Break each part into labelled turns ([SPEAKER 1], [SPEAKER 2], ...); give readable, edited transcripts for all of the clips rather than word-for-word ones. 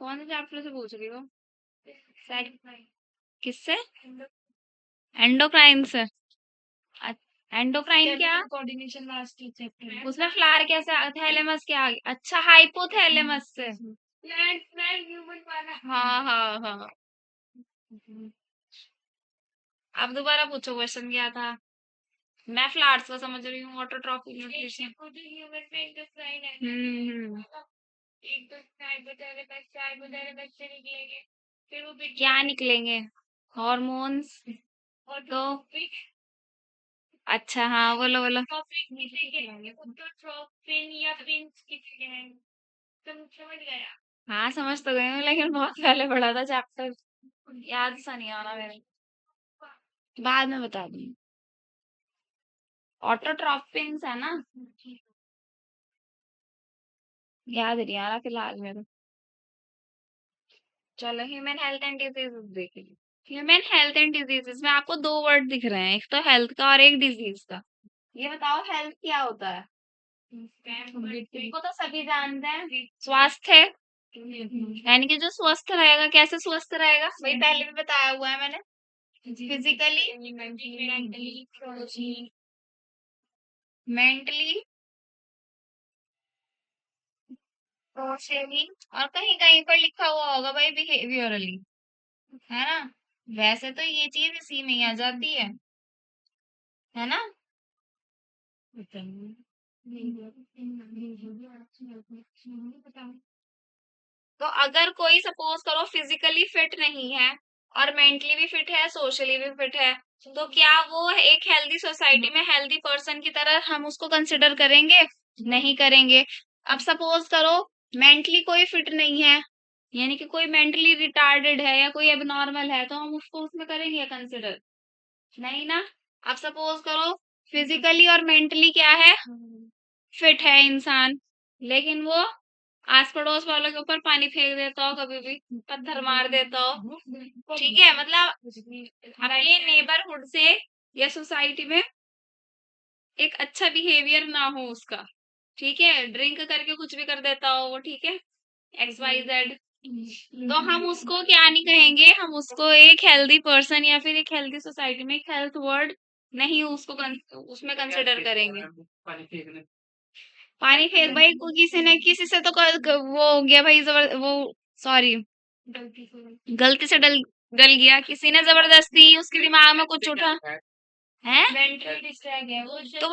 [SPEAKER 1] कौन से चैप्टर से पूछ रही हो? किससे? एंडोक्राइन से? एंडोक्राइन क्या? कोऑर्डिनेशन लास्ट चैप्टर उसमें फ्लावर कैसे थैलेमस क्या आ गया? अच्छा, हाइपोथैलेमस से। हाँ हाँ हाँ। अब दोबारा पूछो, क्वेश्चन क्या था? मैं फ्लावर्स को समझ रही हूँ, ऑटोट्रॉफिक न्यूट्रिशन। हम्म। क्या निकलेंगे? हॉर्मोन्स। तो अच्छा, हाँ, बोलो बोलो। हाँ, समझ तो गई हूँ, लेकिन बहुत पहले पढ़ा था चैप्टर, याद सा नहीं आ रहा मेरे। बाद में बता दूंगी। ऑटोट्रॉपिन्स है ना? याद नहीं आ रहा फिलहाल मेरे। चलो, ह्यूमन हेल्थ एंड डिजीजेस देखेंगे। ह्यूमन हेल्थ एंड डिजीजेस में आपको दो वर्ड दिख रहे हैं, एक तो हेल्थ का और एक डिजीज का। ये बताओ, हेल्थ क्या होता है? को तो सभी जानते हैं, स्वास्थ्य। यानी कि जो स्वस्थ रहेगा, कैसे स्वस्थ रहेगा, वही पहले भी बताया हुआ है मैंने। फिजिकली, मेंटली, सोशली, और कहीं कहीं पर लिखा हुआ होगा भाई बिहेवियरली, है ना? वैसे तो ये चीज इसी में ही आ जाती है ना? तो अगर कोई सपोज करो फिजिकली फिट नहीं है और मेंटली भी फिट है, सोशली भी फिट है, तो क्या वो एक हेल्दी सोसाइटी में हेल्दी पर्सन की तरह हम उसको कंसिडर करेंगे? नहीं करेंगे। अब सपोज करो मेंटली कोई फिट नहीं है, यानी कि कोई मेंटली रिटार्डेड है या कोई एबनॉर्मल है, तो हम उसको उसमें करेंगे कंसिडर? नहीं ना। अब सपोज करो फिजिकली और मेंटली क्या है, फिट है इंसान, लेकिन वो आस पड़ोस वालों के ऊपर पानी फेंक देता हो, कभी भी पत्थर मार देता हो, ठीक है, मतलब अपने नेबरहुड से या सोसाइटी में एक अच्छा बिहेवियर ना हो उसका, ठीक है, ड्रिंक करके कुछ भी कर देता हो वो, ठीक है, XYZ, तो हम उसको क्या नहीं कहेंगे, हम उसको एक हेल्दी पर्सन या फिर एक हेल्दी सोसाइटी में एक हेल्थ वर्ड नहीं उसको उसमें कंसिडर करेंगे। पानी फेंक भाई, किसी ने किसी से तो वो हो गया भाई, जबर वो, सॉरी, गलती से डल डल गया, किसी ने जबरदस्ती उसके दिमाग में कुछ उठा है, तो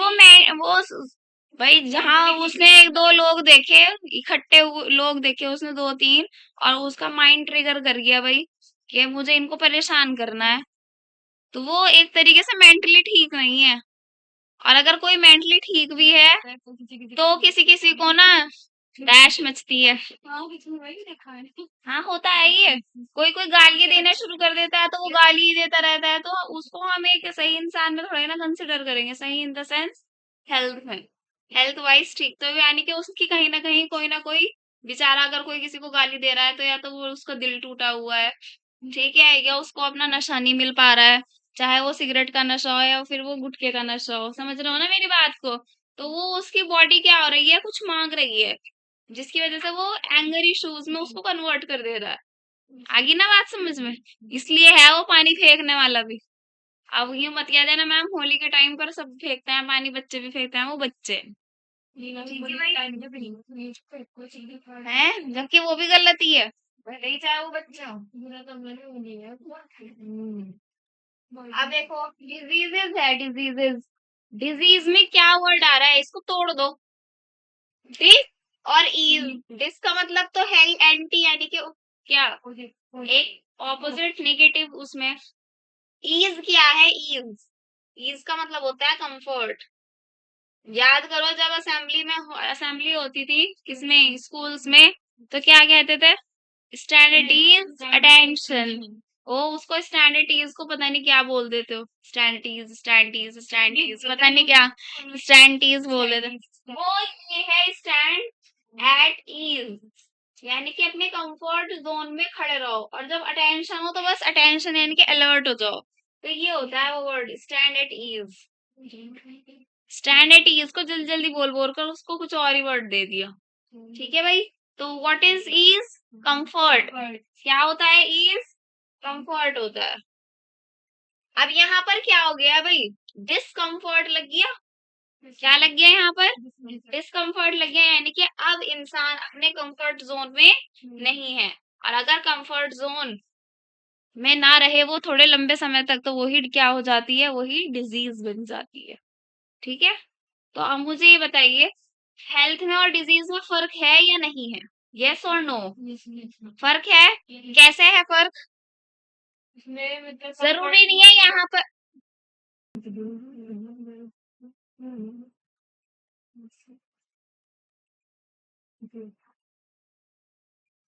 [SPEAKER 1] भाई जहाँ उसने एक दो लोग देखे, इकट्ठे लोग देखे उसने दो तीन, और उसका माइंड ट्रिगर कर गया भाई कि मुझे इनको परेशान करना है, तो वो एक तरीके से मेंटली ठीक नहीं है। और अगर कोई मेंटली ठीक भी है तो किसी किसी को ना डैश मचती है। हाँ, होता है ये, कोई कोई गाली देना शुरू कर देता है तो वो गाली ही देता रहता है, तो उसको हम एक सही इंसान में थोड़ी ना कंसिडर करेंगे, सही इन द सेंस हेल्थ में, हेल्थ वाइज ठीक, तो यानी कि उसकी कहीं ना कहीं कोई ना कोई बेचारा अगर कोई किसी को गाली दे रहा है तो या तो वो उसका दिल टूटा हुआ है, ठीक है, या उसको अपना नशा नहीं मिल पा रहा है, चाहे वो सिगरेट का नशा हो या फिर वो गुटखे का नशा हो, समझ रहे हो ना मेरी बात को? तो वो उसकी बॉडी क्या हो रही है, कुछ मांग रही है, जिसकी वजह से वो एंगर इश्यूज में उसको कन्वर्ट कर दे रहा है। आगे ना बात समझ में? इसलिए है वो पानी फेंकने वाला भी। अब ये मत कह देना मैम होली के टाइम पर सब फेंकते हैं पानी, बच्चे भी फेंकते हैं, वो बच्चे हैं, जबकि वो भी गलती है, भले ही चाहे वो बच्चा हो। अब देखो, डिजीजेस है, डिजीजेस, डिजीज में क्या वर्ड आ रहा है, इसको तोड़ दो। डिस और ईज, डिस का मतलब तो है ही एंटी, यानी कि क्या, एक ऑपोजिट नेगेटिव उसमें। ईज क्या है? ईज, ईज का मतलब होता है कंफर्ट। याद करो जब असेंबली में असेंबली होती थी किसमें, स्कूल्स में, तो क्या कहते थे? स्टैंडर्डीज अटेंशन। ओ, उसको स्टैंडर्डीज को पता नहीं क्या बोल देते हो, स्टैंडर्डीज स्टैंडर्डीज स्टैंडर्डीज पता नहीं क्या, स्टैंडर्डीज बोल देते वो। ये है स्टैंड एट ईज, यानी कि अपने कंफर्ट जोन में खड़े रहो, और जब अटेंशन हो तो बस अटेंशन यानी कि अलर्ट हो जाओ, तो ये होता है वो word stand at ease. Stand at ease को जल्दी जल्दी बोल बोल कर उसको कुछ और ही वर्ड दे दिया, ठीक है भाई? तो व्हाट इज ईज? कंफर्ट। क्या होता है? इज कंफर्ट होता है। अब यहाँ पर क्या हो गया भाई? डिस्कम्फर्ट लग गया। क्या लग गया यहाँ पर? डिस्कम्फर्ट लग गया, यानी कि अब इंसान अपने कंफर्ट जोन में नहीं है। और अगर कंफर्ट जोन में ना रहे वो थोड़े लंबे समय तक, तो वही क्या हो जाती है? वही डिजीज बन जाती है। ठीक है, तो अब मुझे ये बताइए, हेल्थ में और डिजीज में फर्क है या नहीं है? यस और नो? फर्क है। कैसे है फर्क? जरूरी नहीं है यहाँ पर।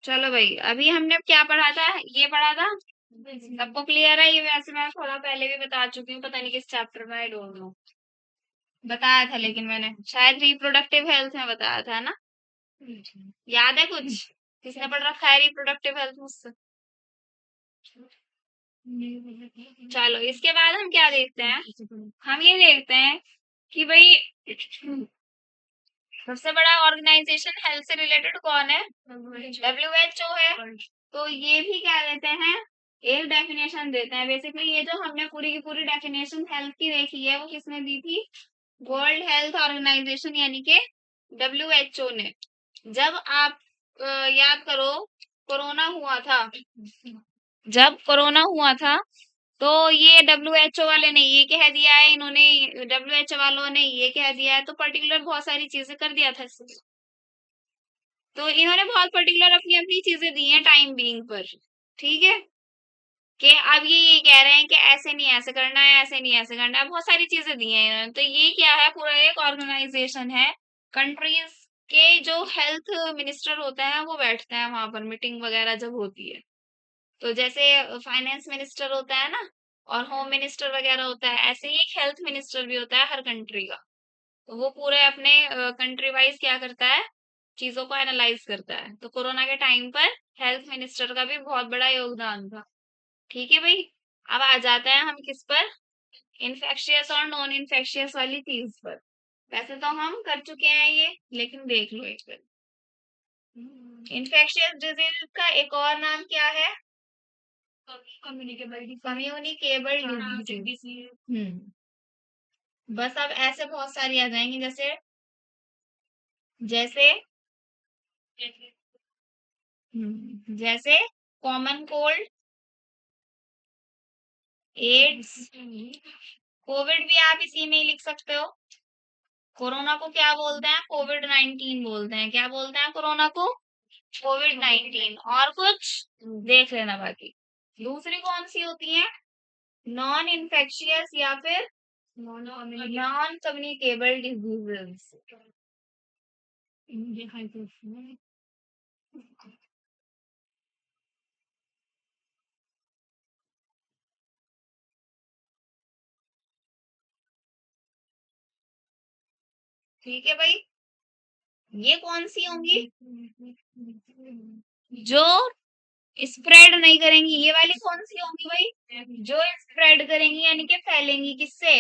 [SPEAKER 1] चलो भाई, अभी हमने क्या पढ़ा था? ये पढ़ा था, सबको क्लियर है? ये वैसे मैं थोड़ा पहले भी बता चुकी हूँ, पता नहीं किस चैप्टर में, आई डोंट नो। बताया था, लेकिन मैंने शायद रिप्रोडक्टिव हेल्थ में बताया था ना? याद है कुछ? किसने पढ़ रखा है रिप्रोडक्टिव हेल्थ मुझसे? चलो, इसके बाद हम क्या देखते हैं? हम ये देखते हैं कि भाई सबसे बड़ा ऑर्गेनाइजेशन हेल्थ से रिलेटेड कौन है? WHO है। तो ये भी क्या देते हैं? एक डेफिनेशन देते हैं। बेसिकली ये जो हमने पूरी की पूरी डेफिनेशन हेल्थ की देखी है, वो किसने दी थी? वर्ल्ड हेल्थ ऑर्गेनाइजेशन, यानी कि WHO ने। जब आप याद करो, कोरोना हुआ था, जब कोरोना हुआ था, तो ये WHO वाले ने ये कह दिया है, इन्होंने WHO वालों ने ये कह दिया है, तो पर्टिकुलर बहुत सारी चीजें कर दिया था इसमें। तो इन्होंने बहुत पर्टिकुलर अपनी अपनी चीजें दी हैं टाइम बीइंग पर। ठीक है, कि अब ये कह रहे हैं कि ऐसे नहीं ऐसे करना है, ऐसे नहीं ऐसे करना है, बहुत सारी चीजें दी हैं इन्होंने। तो ये क्या है? पूरा एक ऑर्गेनाइजेशन है। कंट्रीज के जो हेल्थ मिनिस्टर होते हैं वो बैठते हैं वहां पर, मीटिंग वगैरह जब होती है। तो जैसे फाइनेंस मिनिस्टर होता है ना, और होम मिनिस्टर वगैरह होता है, ऐसे ही एक हेल्थ मिनिस्टर भी होता है हर कंट्री का। तो वो पूरे अपने कंट्री वाइज क्या करता है? चीजों को एनालाइज करता है। तो कोरोना के टाइम पर हेल्थ मिनिस्टर का भी बहुत बड़ा योगदान था। ठीक है भाई, अब आ जाते हैं हम किस पर? इन्फेक्शियस और नॉन इन्फेक्शियस वाली चीज पर। वैसे तो हम कर चुके हैं ये, लेकिन देख लो एक बार। इन्फेक्शियस डिजीज का एक और नाम क्या है? Communicable disease. बस अब ऐसे बहुत सारी आ जाएंगी, जैसे जैसे जैसे कॉमन कोल्ड, एड्स, कोविड भी आप इसी में ही लिख सकते हो। कोरोना को क्या बोलते हैं? कोविड-19 बोलते हैं। क्या बोलते हैं कोरोना को? कोविड-19। और कुछ देख लेना बाकी। दूसरी कौन सी होती है? नॉन इन्फेक्शियस या फिर नॉन कम्युनिकेबल डिजीजेस। ठीक है भाई, ये कौन सी होंगी? जो स्प्रेड नहीं करेंगी। ये वाली कौन सी होंगी भाई? जो स्प्रेड करेंगी, यानी कि फैलेंगी किससे?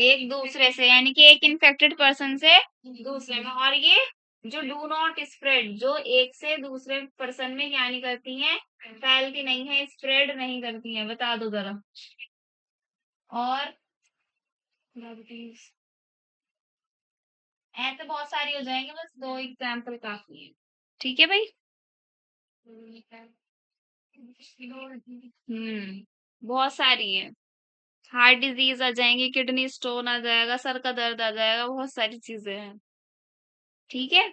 [SPEAKER 1] एक दूसरे से, यानी कि एक इन्फेक्टेड पर्सन से दूसरे में। और ये जो डू नॉट स्प्रेड, जो एक से दूसरे पर्सन में क्या नहीं करती हैं? फैलती नहीं है, स्प्रेड नहीं करती हैं। बता दो जरा। और ऐसे बहुत सारी हो जाएंगी, बस दो एग्जाम्पल काफी है। ठीक है भाई। बहुत सारी है। हार्ट डिजीज आ जाएंगी, किडनी स्टोन आ जाएगा, सर का दर्द आ जाएगा, बहुत सारी चीजें हैं। ठीक है,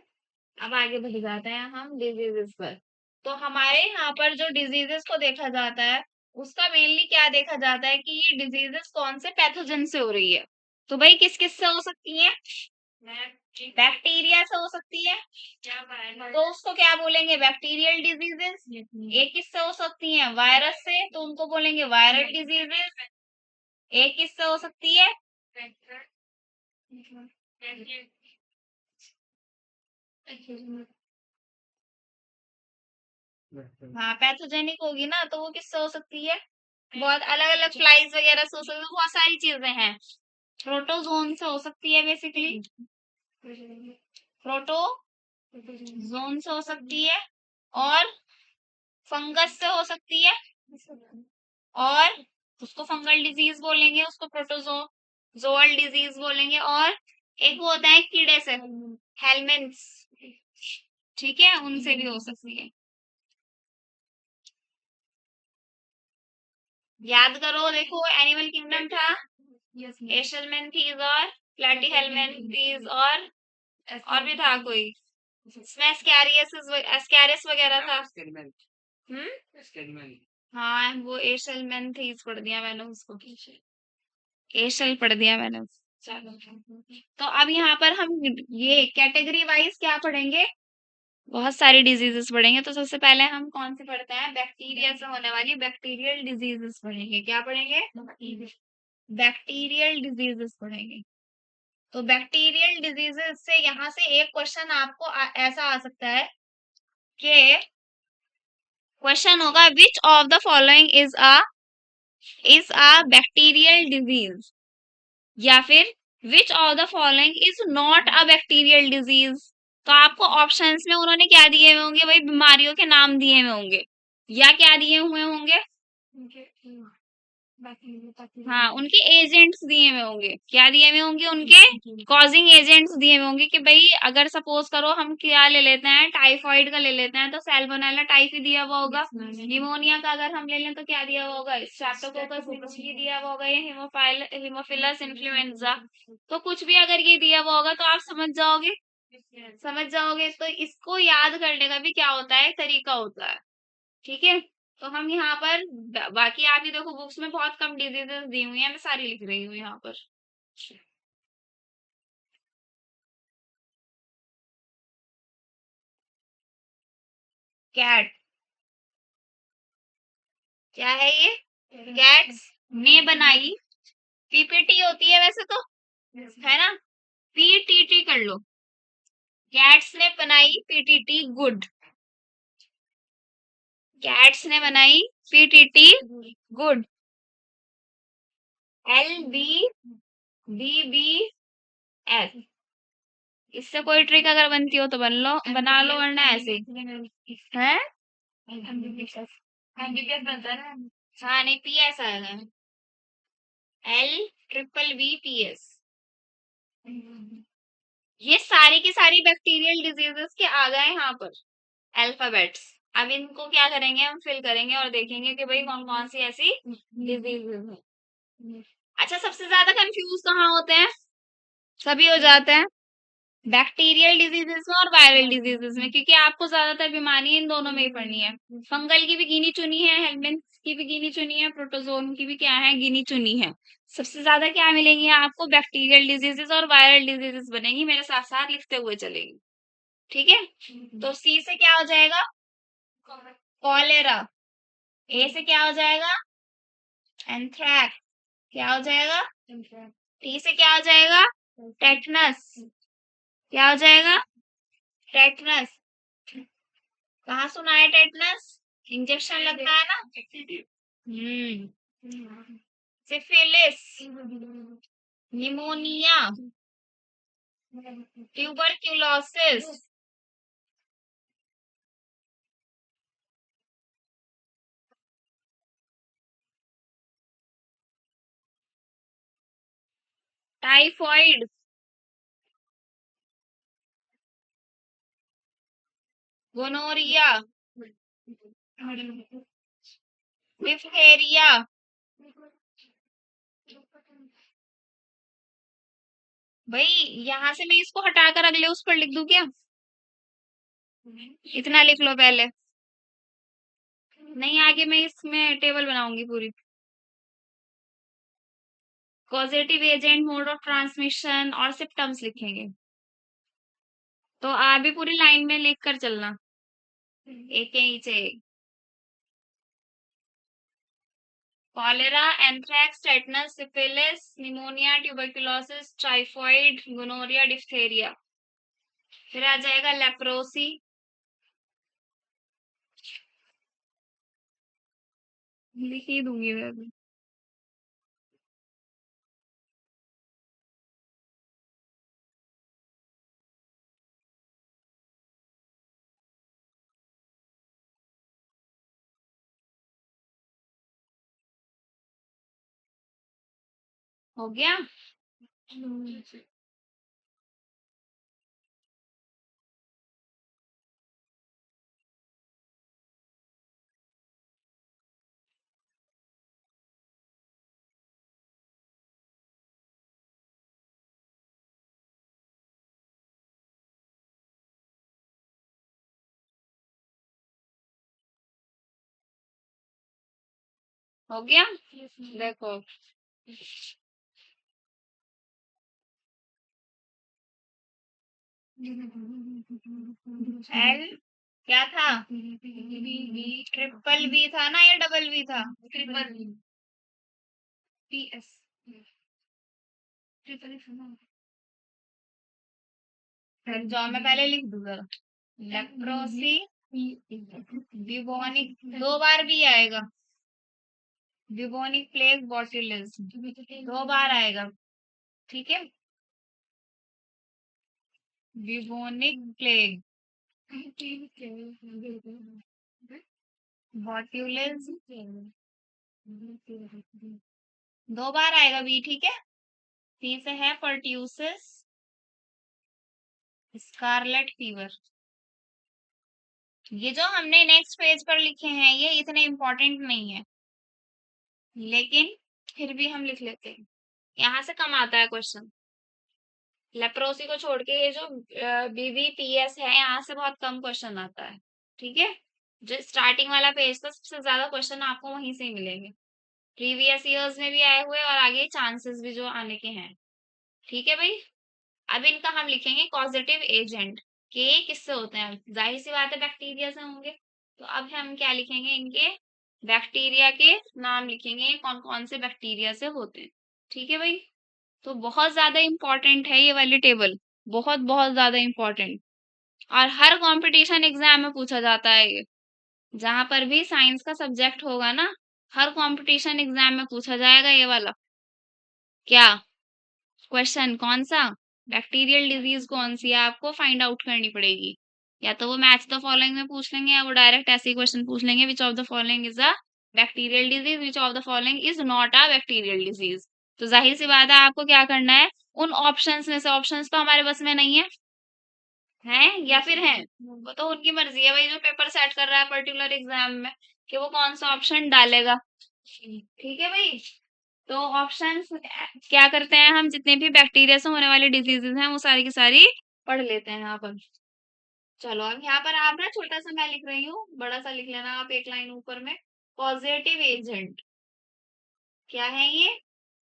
[SPEAKER 1] अब आगे बढ़ जाते हैं हम डिजीजेस पर। तो हमारे यहाँ पर जो डिजीजेस को देखा जाता है, उसका मेनली क्या देखा जाता है कि ये डिजीजेस कौन से पैथोजन से हो रही है। तो भाई किस किस से हो सकती है? बैक्टीरिया से हो सकती है, तो उसको क्या बोलेंगे? Bacterial diseases. एक किससे हो सकती है? वायरस से, तो उनको बोलेंगे वायरल डिजीजेस। एक किससे हो सकती है? हाँ, पैथोजेनिक होगी ना, तो वो किससे हो सकती है? बहुत अलग अलग फ्लाइज वगैरह से हो सकती है, बहुत सारी चीजें हैं। प्रोटोजोन से हो सकती है बेसिकली, प्रोटोजोन से हो सकती है। और फंगस से हो सकती है, और उसको फंगल डिजीज बोलेंगे, उसको प्रोटोजोअल डिजीज बोलेंगे। और एक वो होता है कीड़े से, हेलमिंथ्स, ठीक है, उनसे भी हो सकती है। याद करो, देखो एनिमल किंगडम था एशलमेंथीज और प्लेटीहेलमिंथीज, और भी था कोई, इसमें एस्कैरिस वगैरह था। हाँ, वो एशलमेंथीज पढ़ दिया मैंने उसको, एशल पढ़ दिया मैंने। चलो, तो अब यहाँ पर हम ये कैटेगरी वाइज क्या पढ़ेंगे, बहुत सारी डिजीजेस पढ़ेंगे। तो सबसे पहले हम कौन सी पढ़ते हैं, बैक्टीरिया से होने वाली बैक्टीरियल डिजीजेस पढ़ेंगे। क्या पढ़ेंगे, बैक्टीरियल डिजीजेस पढ़ेंगे। तो बैक्टीरियल डिजीजेस से यहाँ से एक क्वेश्चन आपको ऐसा आ सकता है कि क्वेश्चन होगा which of the following is a bacterial disease, या फिर which of the following is not a bacterial disease. तो आपको ऑप्शंस में उन्होंने क्या दिए हुए होंगे, वही बीमारियों के नाम दिए हुए होंगे, या क्या दिए हुए होंगे, हाँ, उनके एजेंट्स दिए हुए होंगे। क्या दिए हुए होंगे, उनके कॉजिंग एजेंट्स दिए हुए होंगे कि भाई अगर सपोज करो हम क्या ले लेते हैं, टाइफाइड का ले लेते हैं तो सैल्मोनेला टाइफी दिया हुआ होगा। निमोनिया का अगर हम ले लें तो क्या दिया हुआ होगा, स्ट्रेप्टोकोकस ऑरिस दिया हुआ होगा, या हीमोफिलस इन्फ्लुएंजा। तो कुछ भी अगर ये दिया हुआ होगा तो आप समझ जाओगे। तो इसको याद करने का भी क्या होता है, तरीका होता है, ठीक है। तो हम यहाँ पर बाकी आप ही देखो बुक्स में बहुत कम डिजीजेस दी हुई हैं, मैं सारी लिख रही हूँ यहाँ पर। कैट, क्या है ये, कैट्स ने बनाई, पीपीटी होती है वैसे तो, है ना, पीटीटी कर लो। कैट्स ने बनाई पीटीटी गुड, कैट्स ने बनाई पीटीटी गुड, LBBBS। इससे कोई ट्रिक अगर बनती हो तो बना लो, वरना ऐसे है। एमबीबीएस बनता है ना, हाँ, नहीं पीएस आएगा, LBBBS। ये सारी की सारी बैक्टीरियल डिजीजेस के आ गए यहाँ पर अल्फाबेट्स। अब इनको क्या करेंगे, हम फिल करेंगे और देखेंगे कि भाई कौन कौन सी ऐसी डिजीजेस है। अच्छा, सबसे ज्यादा कंफ्यूज कहाँ होते हैं, सभी हो जाते हैं बैक्टीरियल डिजीजेस में और वायरल डिजीजेस में, क्योंकि आपको ज्यादातर बीमारी इन दोनों में ही पढ़नी है। फंगल की भी गिनी चुनी है, हेलमिंथ की भी गिनी चुनी है, प्रोटोजोन की भी क्या है, गिनी चुनी है। सबसे ज्यादा क्या मिलेंगी आपको, बैक्टीरियल डिजीजेस और वायरल डिजीजेस बनेंगी, मेरे साथ साथ लिखते हुए चलेंगी, ठीक है। तो सी से क्या हो जाएगा, कॉलेरा। ए से क्या हो जाएगा, एंथ्रैक्स। क्या हो जाएगा, टी से क्या हो जाएगा, टेटनस। क्या हो जाएगा, टेटनस। कहाँ सुना है टेटनस, इंजेक्शन लगता है ना। Syphilis, pneumonia, tuberculosis, typhoid, gonorrhoea, diphtheria. भाई यहाँ से मैं इसको हटाकर अगले उस पर लिख दूं क्या, इतना लिख लो पहले। नहीं, आगे मैं इसमें टेबल बनाऊंगी पूरी। Causative agent, mode of transmission और सिम्टम्स लिखेंगे। तो आप भी पूरी लाइन में लिख कर चलना, एक के नीचे एक। Cholera, anthrax, tetanus, syphilis, pneumonia, tuberculosis, typhoid, gonorrhoea, diphtheria. फिर आ जाएगा लेप्रोसी। लिख ही दूंगी मैं अभी। हो गया। हो गया। देखो एल क्या था, ट्रिपल बी था ना या डबल बी था? ट्रिपल बी एस, ट्रिपल जो मैं पहले लिख दूंगा, लेप्रोसी ब्यूबोनिक, 2 बार भी आएगा, ब्यूबोनिक प्लेग बॉटुलिज्म 2 बार आएगा, ठीक है। ब्यूबोनिक प्लेग बॉटुलिज्म 2 बार आएगा बी, ठीक है। सी से है परट्यूसिस स्कारलेट फीवर। ये जो हमने नेक्स्ट पेज पर लिखे हैं ये इतने इंपॉर्टेंट नहीं है, लेकिन फिर भी हम लिख लेते हैं, यहाँ से कम आता है क्वेश्चन। लेप्रोसी को छोड़ के ये जो बीबीपीएस है यहाँ से बहुत कम क्वेश्चन आता है, ठीक है। जो स्टार्टिंग वाला पेज था सबसे ज्यादा क्वेश्चन आपको वहीं से ही मिलेंगे, प्रीवियस ईयर्स में भी आए हुए और आगे चांसेस भी जो आने के हैं, ठीक है भाई। अब इनका हम लिखेंगे कॉजेटिव एजेंट, कि ये किससे होते हैं, जाहिर सी बात है बैक्टीरिया से होंगे। तो अब हम क्या लिखेंगे, इनके बैक्टीरिया के नाम लिखेंगे, कौन कौन से बैक्टीरिया से होते हैं, ठीक है भाई। तो बहुत ज्यादा इंपॉर्टेंट है ये वाली टेबल, बहुत बहुत ज्यादा इंपॉर्टेंट, और हर कंपटीशन एग्जाम में पूछा जाता है ये, जहां पर भी साइंस का सब्जेक्ट होगा ना, हर कंपटीशन एग्जाम में पूछा जाएगा ये वाला। क्या क्वेश्चन, कौन सा बैक्टीरियल डिजीज कौन सी है आपको फाइंड आउट करनी पड़ेगी, या तो वो मैच द फॉलोइंग में पूछ लेंगे या वो डायरेक्ट ऐसे ही क्वेश्चन पूछ लेंगे, which of the following is a bacterial disease, which of the following is not a bacterial disease. तो जाहिर सी बात है आपको क्या करना है, उन ऑप्शंस में से, ऑप्शंस तो हमारे बस में नहीं है, हैं या फिर हैं, वो तो उनकी मर्जी है भाई, जो पेपर सेट कर रहा है पर्टिकुलर एग्जाम में, कि वो कौन सा ऑप्शन डालेगा, ठीक है भाई। तो ऑप्शंस क्या करते हैं, हम जितने भी बैक्टीरिया से होने वाली डिजीजेस हैं वो सारी की सारी पढ़ लेते हैं यहाँ पर। चलो अब यहाँ पर आप ना, छोटा सा मैं लिख रही हूँ, बड़ा सा लिख लेना आप एक लाइन ऊपर में, पॉजिटिव एजेंट। क्या है ये,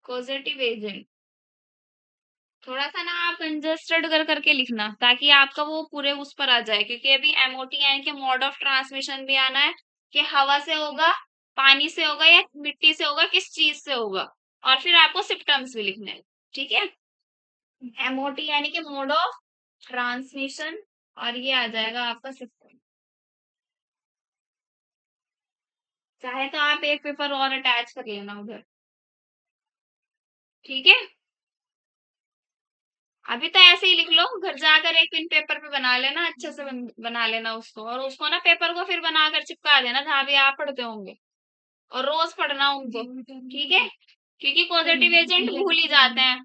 [SPEAKER 1] पॉजिटिव एजेंट। थोड़ा सा ना आप कंजस्टेड कर करके लिखना, ताकि आपका वो पूरे उस पर आ जाए, क्योंकि अभी एमओटी यानी कि मोड ऑफ ट्रांसमिशन भी आना है, कि हवा से होगा, पानी से होगा या मिट्टी से होगा, किस चीज से होगा, और फिर आपको सिम्टम्स भी लिखने हैं, ठीक है। एमओटी यानी कि मोड ऑफ ट्रांसमिशन, और ये आ जाएगा आपका सिस्टम। चाहे तो आप एक पेपर और अटैच कर लेना उधर, ठीक है। अभी तो ऐसे ही लिख लो, घर जाकर एक पिन पेपर पे बना लेना, अच्छे से बना लेना उसको, और उसको ना पेपर को फिर बनाकर चिपका देना जहां भी आप पढ़ते होंगे, और रोज पढ़ना उनको, ठीक है। क्योंकि पॉजिटिव एजेंट भूल ही जाते हैं।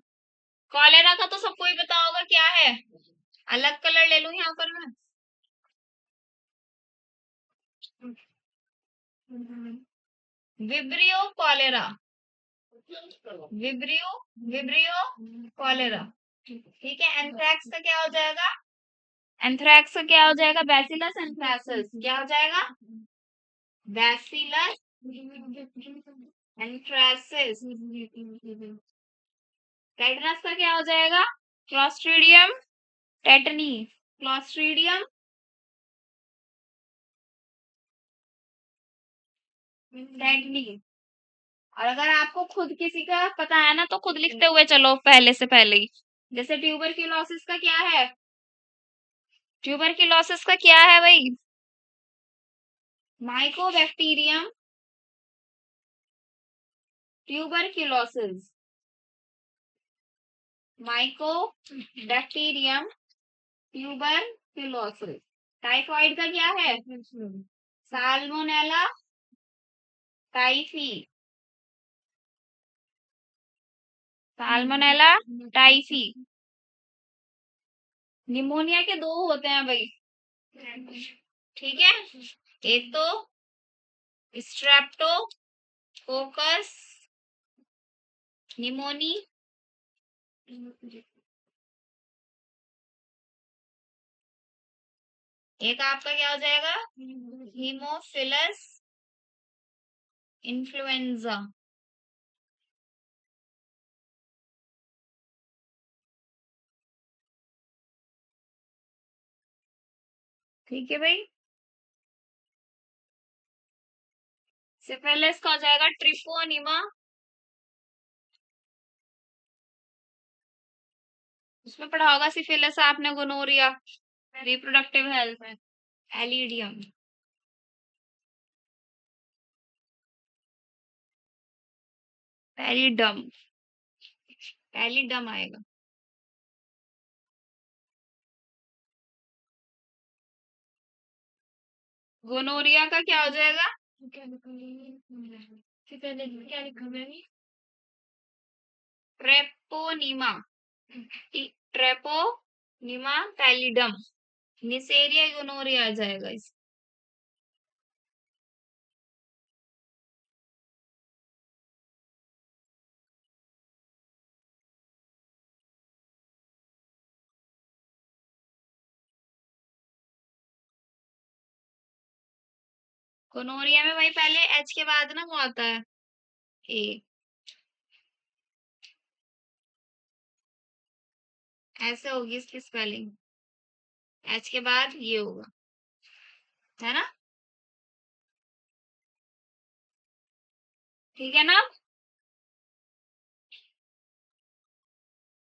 [SPEAKER 1] कॉलेरा का तो सबको ही पता होगा क्या है, अलग कलर ले लूं यहाँ पर मैं, vibrio cholera, vibrio vibrio cholera, ठीक है। एंथ्रैक्स का क्या हो जाएगा, एंथ्रैक्स का क्या हो जाएगा, बैसिलस एंथ्रासिस, क्या हो जाएगा, बैसिलस एंथ्रासिस। टेटनस का क्या हो जाएगा, क्लॉस्ट्रिडियम टेटनी, क्लॉस्ट्रिडियम टेटनी। और अगर आपको खुद किसी का पता है ना, तो खुद लिखते हुए चलो पहले से पहले ही, जैसे ट्यूबरक्यूलोसिस का क्या है, ट्यूबरक्यूलोसिस का क्या है भाई, Mycobacterium tuberculosis, Mycobacterium tuberculosis. Typhoid का क्या है, salmonella typhi, salmonella typhi. Pneumonia के दो होते हैं भाई, ठीक है। एक तो स्ट्रेप्टोकोकस निमोनी, एक आपका क्या हो जाएगा, हीमोफिलस इन्फ्लुएंजा। ठीक है भाई। सिफिलिस का हो जाएगा ट्रिपोनिमा। उसमें पढ़ा होगा सिफिलिस आपने, गोनोरिया, रिप्रोडक्टिव हेल्थ में, एलिडियम, पेरिडम, पेलिडम आएगा। गोनोरिया का क्या हो जाएगा, Treponema, Treponema pallidum, Neisseria gonorrhoeae आ जाएगा इस। गोनोरिया में भाई पहले एच के बाद ना वो आता है ए, ऐसे होगी इसकी स्पेलिंग, एच के बाद ये होगा, है ना, ठीक है ना।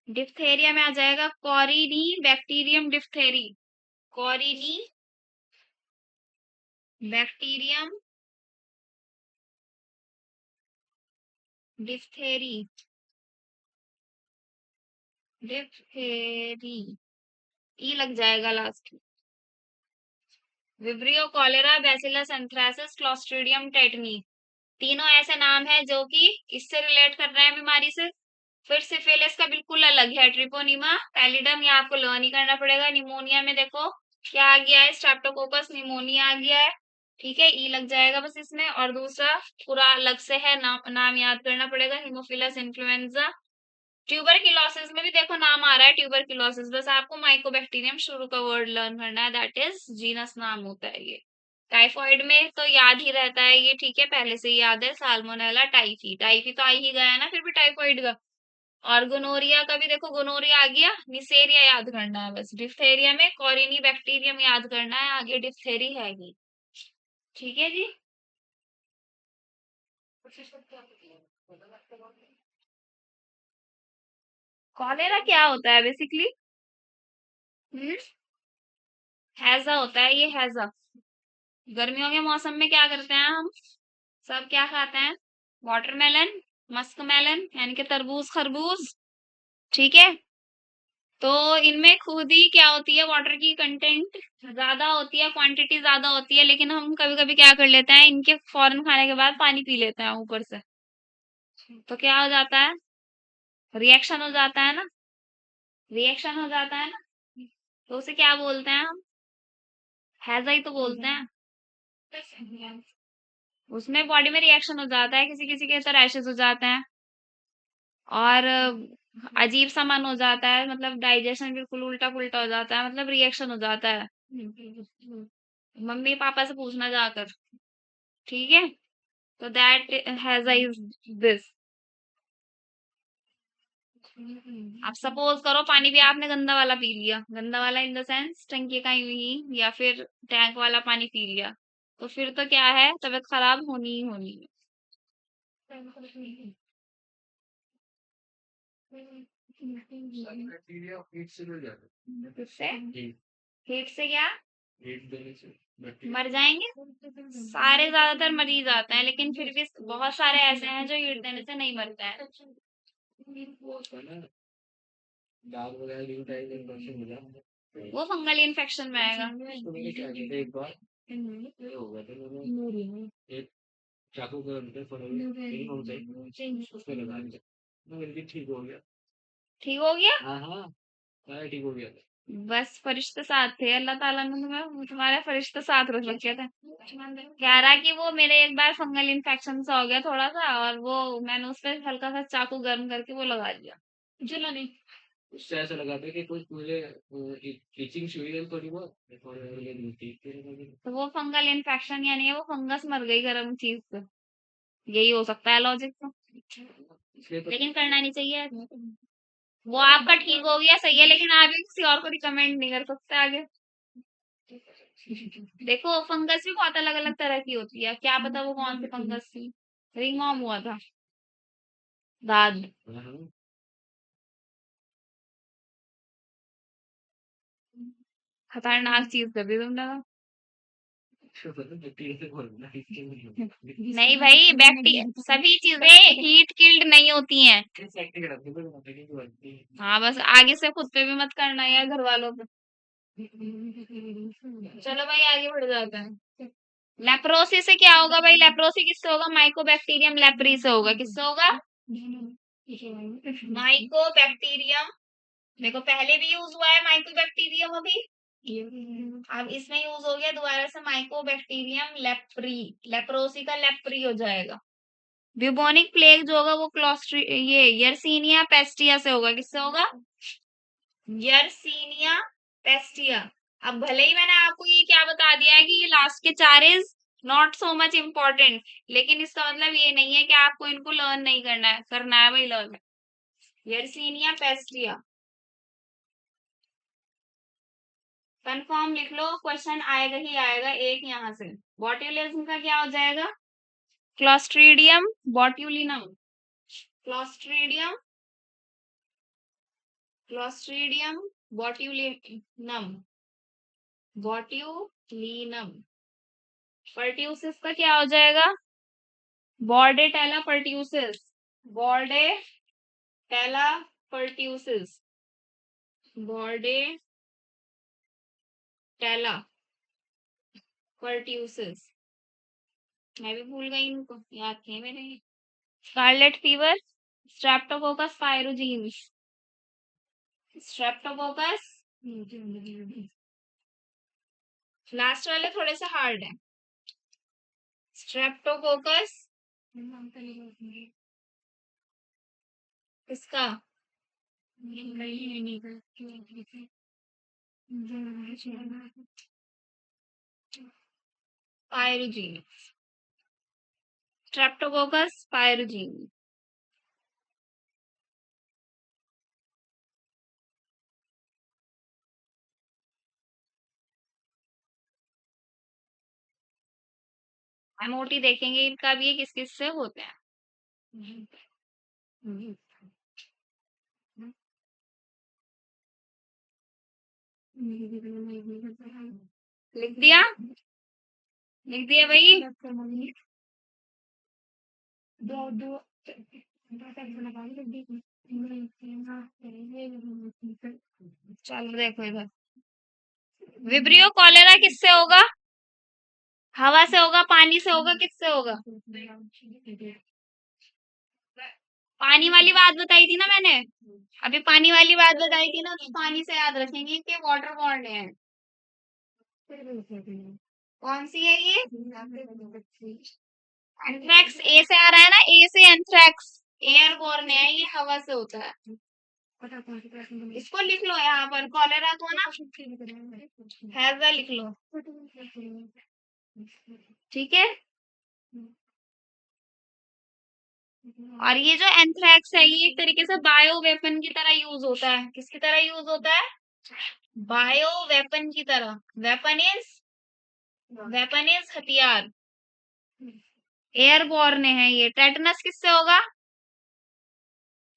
[SPEAKER 1] डिप्थेरिया में आ जाएगा Coryne bacterium diphtheriae, Coryne bacterium diphtheriae, diphtheriae, E लग जाएगा last. Vibrio cholerae Bacillus anthracis Clostridium tetani, तीनों ऐसे नाम है जो कि इससे रिलेट कर रहे हैं बीमारी से। फिर सिफिलिस का बिल्कुल अलग है, ट्रिपोनिमा पैलिडम, ये आपको लर्न ही करना पड़ेगा। निमोनिया में देखो क्या आ गया है, स्ट्रेप्टोकोकस निमोनिया आ गया है, ठीक है, ई लग जाएगा बस इसमें। और दूसरा पूरा अलग से है, नाम याद करना पड़ेगा, हीमोफिलस इन्फ्लुएंजा। ट्यूबरक्लोसिस में भी देखो नाम आ रहा है ट्यूबरक्लोसिस, बस आपको माइकोबैक्टीरियम शुरू का वर्ड लर्न करना है, दैट इज जीनस नाम होता है ये। टाइफाइड में तो याद ही रहता है ये, ठीक है, पहले से ही याद है, साल्मोनेला टाइफी, टाइफी तो आ ही गया है ना फिर भी टाइफाइड का। और गोनोरिया का भी देखो, गोनोरिया आ गया, निसेरिया याद करना है बस। डिप्थेरिया में कॉरिनी बैक्टीरियम याद करना है, आगे डिप्थेरी है ही, ठीक है जी। कॉलेरा क्या होता है बेसिकली, हम्म, हैजा होता है ये, हैजा। गर्मियों के मौसम में क्या करते हैं हम सब, क्या खाते हैं, वाटरमेलन, मस्क मेलन यानी कि तरबूज खरबूज, ठीक है। तो इनमें खुद ही क्या होती है, वाटर की कंटेंट ज्यादा होती है, क्वांटिटी ज्यादा होती है, लेकिन हम कभी कभी क्या कर लेते हैं, इनके फौरन खाने के बाद पानी पी लेते हैं ऊपर से, तो क्या हो जाता है, रिएक्शन हो जाता है ना, रिएक्शन हो जाता है ना, तो उसे क्या बोलते हैं हम, हैजा ही तो बोलते हैं। उसमें बॉडी में रिएक्शन हो जाता है, किसी किसी के तो रैशेस हो जाते हैं, और अजीब सा मन हो जाता है, मतलब डाइजेशन बिल्कुल उल्टा पुल्टा हो जाता है, मतलब रिएक्शन हो जाता है। मम्मी पापा से पूछना जाकर, ठीक है। तो दैट हैज इज दिस। आप सपोज करो पानी भी आपने गंदा वाला पी लिया, गंदा वाला इन द सेंस टंकी का ही, या फिर टैंक वाला पानी पी लिया, तो फिर तो क्या है, तबीयत खराब होनी ही होनी है। किससे, हीट से क्या, मर जाएंगे, सारे ज्यादातर मरीज आते हैं, लेकिन फिर भी बहुत सारे ऐसे हैं जो हीट देने से नहीं मरते हैं। वो फंगल इन्फेक्शन में आएगा। ठीक हो गया। बस फरिश्ते साथ थे, अल्लाह ताला ने तुम्हारे फरिश्ते साथ रख रखे थे। कह रहा कि वो मेरे एक बार फंगल इन्फेक्शन सा हो गया थोड़ा सा, और वो मैंने उस पर हल्का सा चाकू गर्म करके वो लगा दिया। जला नहीं। तो वो फंगल इन्फेक्शन यानी वो फंगस मर गई गर्म चीज से, यही हो सकता है लॉजिक तो। लेकिन करना नहीं चाहिए। वो आपका ठीक हो गया सही है, लेकिन आप भी किसी और को रिकमेंड नहीं कर सकते आगे। देखो फंगस भी बहुत अलग अलग तरह की होती है, क्या पता वो कौन सी फंगस थी। रिंगवर्म हुआ था। दाद। खतरनाक चीज कर दी तुमने तो। नहीं भाई, बैक्टीरिया सभी चीजें हीट किल्ड नहीं होती हैं। हाँ बस आगे से खुद पे भी मत करना या घर वालों पे। चलो भाई आगे बढ़ जाते हैं। लेप्रोसी से क्या होगा भाई? लेप्रोसी किससे होगा? माइकोबैक्टीरियम लेप्री से होगा। किससे होगा? माइकोबैक्टीरियम। देखो पहले भी यूज हुआ है माइकोबैक्टीरियम अभी, अब इसमें यूज हो गया दोबारा से माइकोबैक्टीरियम लेप्री। लेप्रोसी का लेप्री हो जाएगा। ब्यूबोनिक प्लेग जो होगा वो क्लोस्ट्री ये यर्सीनिया पेस्टिया से होगा। किससे होगा? यर्सीनिया पेस्टिया। अब भले ही मैंने आपको ये क्या बता दिया है कि ये लास्ट के चार is not so much important, लेकिन इसका मतलब ये नहीं है कि आपको इनको लर्न नहीं करना है, करना है भाई लर्न। यर्सीनिया पेस्टिया कंफर्म लिख लो, क्वेश्चन आएगा ही आएगा एक यहाँ से। बॉट्यूलिज्म का क्या हो जाएगा? Clostridium botulinum. Clostridium Clostridium botulinum. Botulinum. Pertussis का क्या हो जाएगा? Bordetella pertussis. Bordetella pertussis. Bordetella pertussis. मैं भी भूल गई, इनको याद थे मेरे। Scarlet fever Streptococcus pyogenes. Streptococcus. Last वाले थोड़े से हार्ड है। स्ट्रेप्टोकोकस इसका पायरोजीन। Streptococcus pyroxene. एमओटी देखेंगे इनका भी, किस किस से होते हैं। लिख दिया? लिख दिया भाई। चलो देखो इधर। विब्रियो कॉलेरा किससे होगा? हवा से होगा, पानी से होगा, किससे होगा? पानी वाली बात बताई थी ना मैंने, अभी पानी वाली बात बताई थी ना, तो पानी से याद रखेंगे कि वाटर बॉर्न है। कौन सी है ये? एंथ्रैक्स ए से आ रहा है ना, ए से एंथ्रैक्स। एयरबॉर्न है, ये हवा से होता है। इसको लिख लो यहाँ पर, कॉलेरा को ना हैजा लिख लो। ठीक है। और ये जो एंथ्रैक्स है ये एक तरीके से बायो वेपन की तरह यूज होता है। किसकी तरह यूज होता है? बायो वेपन की तरह। वेपन इज हथियार। एयरबॉर्न है ये। टेटनस किससे होगा?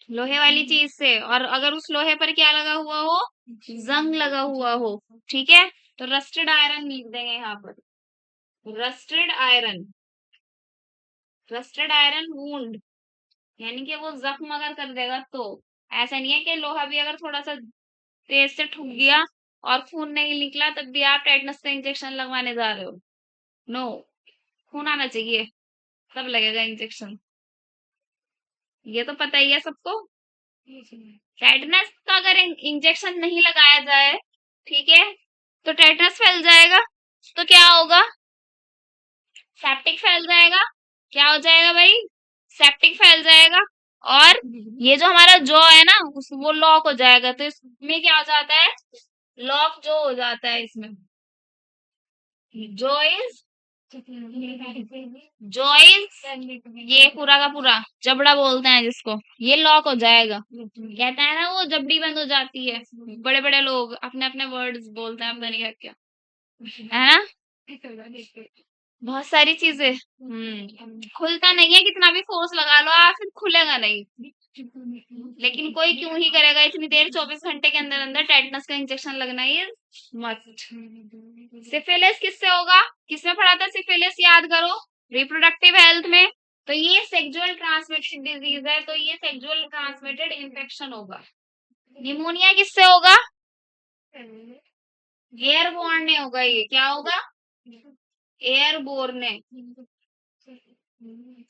[SPEAKER 1] लोहे वाली चीज से, और अगर उस लोहे पर क्या लगा हुआ हो? जंग लगा हुआ हो। ठीक है। तो रस्टेड आयरन लिख देंगे यहाँ पर। Rusted iron. Rusted iron wound यानी कि वो जख्म अगर कर देगा तो। ऐसा नहीं है कि लोहा भी अगर थोड़ा सा तेज से ठुक गया और खून नहीं निकला तब भी आप टेटनस का इंजेक्शन लगवाने जा रहे हो। नो, खून आना चाहिए तब लगेगा इंजेक्शन। ये तो पता ही है सबको। टेटनस का अगर इंजेक्शन नहीं लगाया जाए, ठीक है, तो टेटनस फैल जाएगा, तो क्या होगा? सेप्टिक फैल जाएगा। क्या हो जाएगा भाई? सेप्टिक फैल जाएगा। और ये जो हमारा जॉ है ना, उस वो लॉक हो जाएगा, तो इसमें क्या हो जाता है? लॉक जो हो जाता है इसमें, जो इज जो इज ये पूरा का पूरा जबड़ा बोलते हैं जिसको, ये लॉक हो जाएगा। कहते हैं ना वो जबड़ी बंद हो जाती है, बड़े बड़े लोग अपने अपने वर्ड्स बोलते हैं, पता नहीं क्या क्या, है ना? बहुत सारी चीजें। खुलता नहीं है, कितना भी फोर्स लगा लो आप, फिर खुलेगा नहीं। लेकिन कोई क्यों ही करेगा इतनी देर, 24 घंटे के अंदर अंदर टेटनस का इंजेक्शन लगना ही मस्त। सिफिलिस किससे होगा? किसमें पढ़ा था सिफिलिस, याद करो, रिप्रोडक्टिव हेल्थ में। तो ये सेक्सुअल ट्रांसमिटेड डिजीज है, तो ये सेक्सुअल ट्रांसमिटेड इन्फेक्शन होगा। निमोनिया किससे होगा? एयरबोर्न ने होगा। ये क्या होगा? एयरबोर्न ने।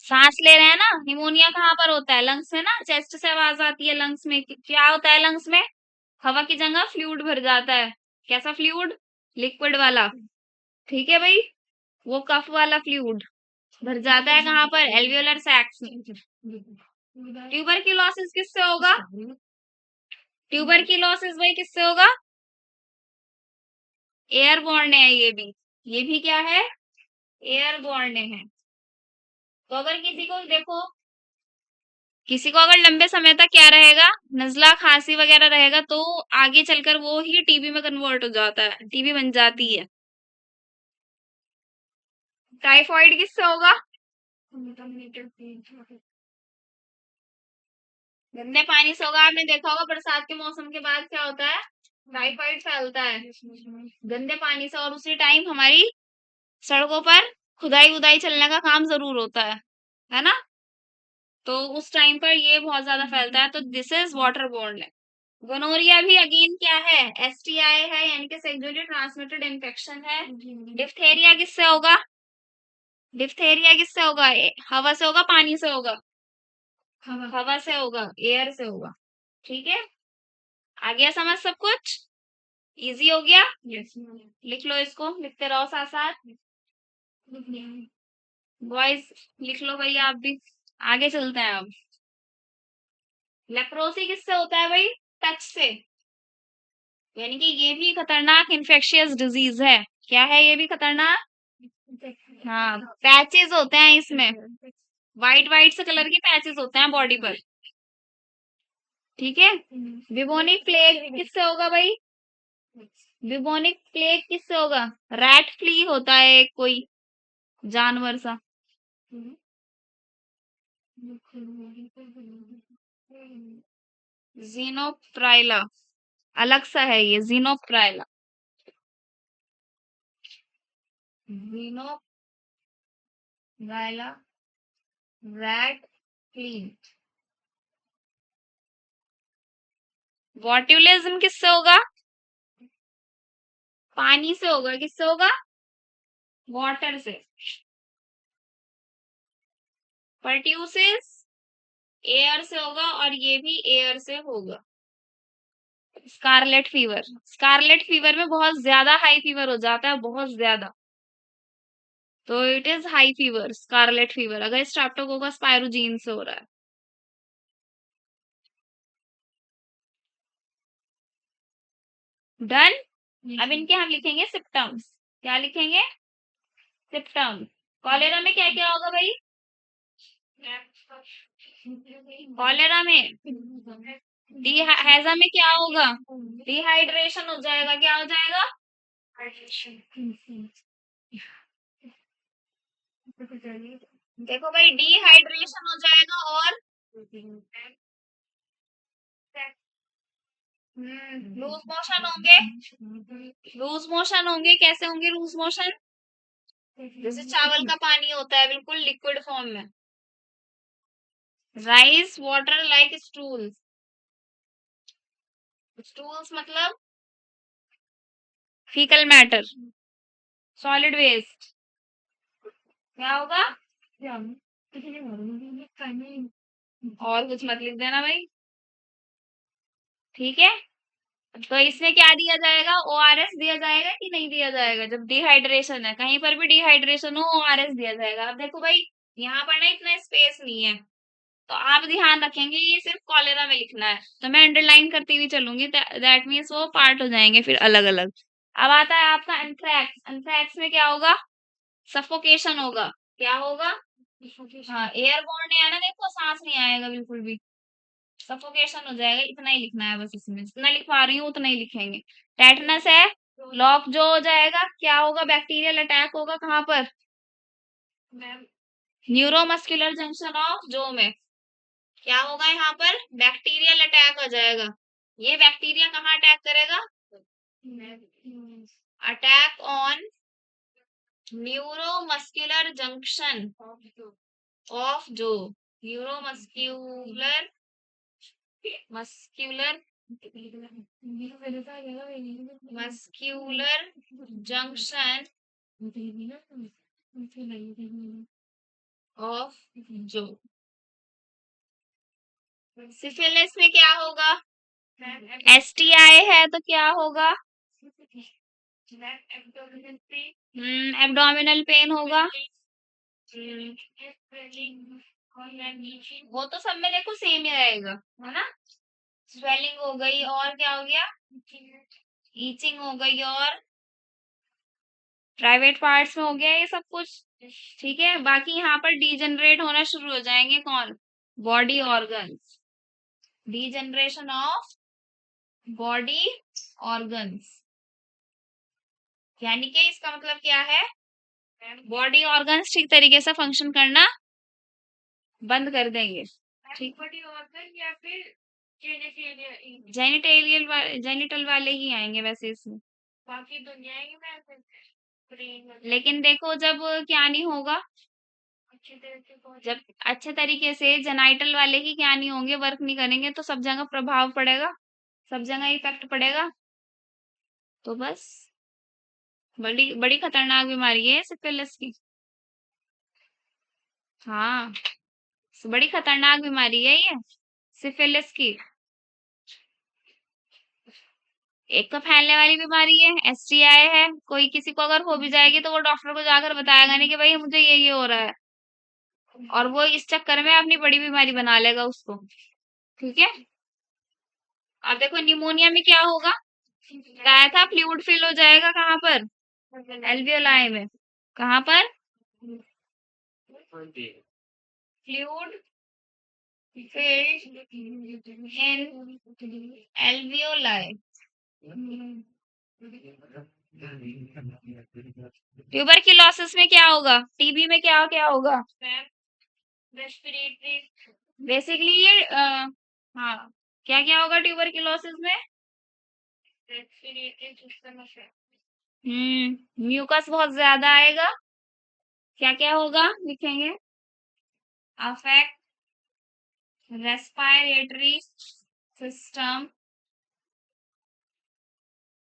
[SPEAKER 1] सांस ले रहे हैं ना, निमोनिया कहाँ पर होता है? लंग्स में ना, चेस्ट से आवाज आती है लंग्स में, क्या होता है लंग्स में? हवा की जगह फ्लूइड भर जाता है। कैसा फ्लूइड? लिक्विड वाला। ठीक है भाई, वो कफ वाला फ्लूइड भर जाता है कहाँ पर? एल्वियोलर सैक्स में। ट्यूबरक्लोसिस किससे होगा? ट्यूबरक्लोसिस भाई किससे होगा? एयरबोर्न है ये भी क्या है? एयरबोर्न है। तो अगर किसी को देखो, किसी को अगर लंबे समय तक क्या रहेगा, नजला खांसी वगैरह रहेगा, तो आगे चलकर वो ही टीबी में कन्वर्ट हो जाता है, टीबी बन जाती है। टाइफाइड किससे होगा? गंदे पानी से होगा। आपने देखा होगा बरसात के मौसम के बाद क्या होता है? टाइफाइड फैलता है गंदे पानी से। और उसी टाइम हमारी सड़कों पर खुदाई उदाई चलने का काम जरूर होता है ना? तो उस टाइम पर ये बहुत ज्यादा फैलता है, तो this is water borne. Gonorrhoea भी अगेन क्या है? एसटीआई है, यानी कि सेक्सुअली ट्रांसमिटेड इन्फेक्शन है। डिप्थेरिया किससे होगा? डिप्थेरिया किससे होगा? हवा से होगा, पानी से होगा? हवा से होगा, एयर से होगा। ठीक है, आ गया समझ सब कुछ? इजी हो गया। लिख लो इसको, लिखते रहो साथ साथ। बॉयज लिख लो भाई आप भी। आगे चलते हैं अब। लेप्रोसी किससे होता है भाई? टच से। यानी कि ये भी खतरनाक इन्फेक्शियस डिजीज है। क्या है ये भी खतरनाक? हाँ, पैचेस होते हैं इसमें, वाइट वाइट से कलर के पैचेस होते हैं बॉडी पर। ठीक है। बिबोनिक प्लेग किससे होगा भाई? बिबोनिक प्लेग किससे होगा? रैट फ्ली होता है एक कोई जानवर सा। जीनोप्राइला अलग सा है, ये जीनोप्राइला। जीनोप्राइला रैट फ्ली। बॉट्युलिज्म किससे होगा? पानी से होगा। किससे होगा? वाटर से। पर्ट्यूसिस एयर से होगा, और ये भी एयर से होगा। स्कारलेट फीवर, स्कारलेट फीवर में बहुत ज्यादा हाई फीवर हो जाता है, बहुत ज्यादा। तो it is high fever, scarlet fever, अगर स्ट्रेप्टोकोकस पायरोजीन से हो रहा है। डन। अब इनके हम लिखेंगे सिम्टम्स। क्या लिखेंगे? सिम्टम्स। कॉलेरा में क्या क्या होगा भाई? कॉलेरा में हैजा में क्या होगा? डिहाइड्रेशन हो जाएगा। क्या हो जाएगा? देखो भाई, डिहाइड्रेशन हो जाएगा। और लूज मोशन होंगे। लूज मोशन होंगे, कैसे होंगे लूज मोशन? जैसे चावल का पानी होता है, बिल्कुल लिक्विड फॉर्म में। Rice water like stools. Stools मतलब फीकल मैटर, सॉलिड वेस्ट। क्या होगा? और कुछ मत लिख देना भाई, ठीक है। तो इसमें क्या दिया जाएगा, ओआरएस दिया जाएगा कि नहीं दिया जाएगा, जब डिहाइड्रेशन है, कहीं पर भी डिहाइड्रेशन हो ओआरएस दिया जाएगा। अब देखो भाई, यहाँ पर ना इतना स्पेस नहीं है, तो आप ध्यान रखेंगे ये सिर्फ कॉलेरा में लिखना है, तो मैं अंडरलाइन करती हुई चलूंगी, दैट मीन्स वो पार्ट हो जाएंगे फिर अलग अलग। अब आता है आपका एंथ्रैक्स। एंथ्रैक्स में क्या होगा, सफोकेशन होगा। क्या होगा, हाँ एयरबोर्न है ना, देखो सांस नहीं आएगा बिल्कुल भी, सफोकेशन हो जाएगा। इतना ही लिखना है बस, इसमें जितना लिख पा रही हूँ उतना ही लिखेंगे। टेटनस है, लॉक जो हो जाएगा, क्या होगा, बैक्टीरियल अटैक होगा कहाँ पर, न्यूरोमस्कुलर जंक्शन ऑफ जो में, क्या होगा यहाँ पर, बैक्टीरियल अटैक हो जाएगा। ये बैक्टीरिया कहाँ अटैक करेगा, attack on neuromuscular junction of जो, neuromuscular muscular muscular junction of जो। सिफिलिस में क्या होगा, एसटीआई है तो क्या होगा, एब्डोमिनल पेन होगा। वो तो सब में देखो सेम ही रहेगा, है ना। स्वेलिंग हो गई, और क्या हो गया, ईचिंग हो गई, और प्राइवेट पार्ट्स में हो गया ये सब कुछ, ठीक है। बाकी यहाँ पर डीजनरेट होना शुरू हो जाएंगे कौन, body organs, degeneration of body organs, यानी कि इसका मतलब क्या है, बॉडी ऑर्गन्स ठीक तरीके से फंक्शन करना बंद कर देंगे, ठीक। बॉडी ऑर्गन या फिर जेनिटेलियल जेनिटल वाले ही आएंगे वैसे इसमें, बाकी दुनिया में। लेकिन देखो जब क्या नहीं होगा, जब अच्छे तरीके से जेनाइटल वाले ही क्या नहीं होंगे, वर्क नहीं करेंगे, तो सब जगह प्रभाव पड़ेगा, सब जगह इफेक्ट पड़ेगा। तो बस बड़ी बड़ी खतरनाक बीमारी है सिफिलिस की। हाँ, बड़ी खतरनाक बीमारी है ये सिफिलिस की। एक तो फैलने वाली बीमारी है, एसटीआई है, कोई किसी को अगर हो भी जाएगी तो वो डॉक्टर को जाकर बताएगा नहीं कि भाई मुझे ये हो रहा है, और वो इस चक्कर में अपनी बड़ी बीमारी बना लेगा उसको, ठीक है। अब देखो निमोनिया में क्या होगा, बताया था फ्लूइड फिल हो जाएगा कहाँ पर, एल्वियोलाई में, कहाँ पर, fluid filled in alveoli. Tuberculosis में क्या होगा, टीबी में क्या क्या होगा, बेसिकली ये हाँ, क्या क्या होगा ट्यूबरक्लोसिस में, म्यूकस बहुत ज्यादा आएगा, क्या क्या होगा लिखेंगे, अफेक्ट रेस्पिरेटरी सिस्टम,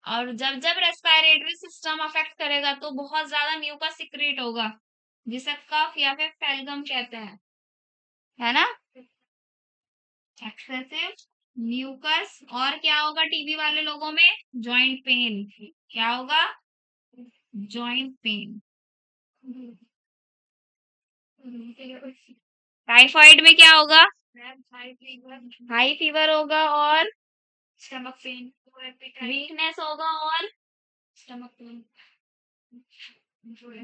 [SPEAKER 1] और जब जब रेस्पिरेटरी सिस्टम अफेक्ट करेगा तो बहुत ज्यादा म्यूकस सिक्रेट होगा, जिसे कफ या फिर फेलगम कहते हैं, है ना, एक्सेसिव म्यूकस। और क्या होगा टीबी वाले लोगों में, जॉइंट पेन, क्या होगा, जॉइंट पेन। टाइफाइड में क्या होगा, हाई फीवर होगा, और स्टमक पेन, वीकनेस होगा, और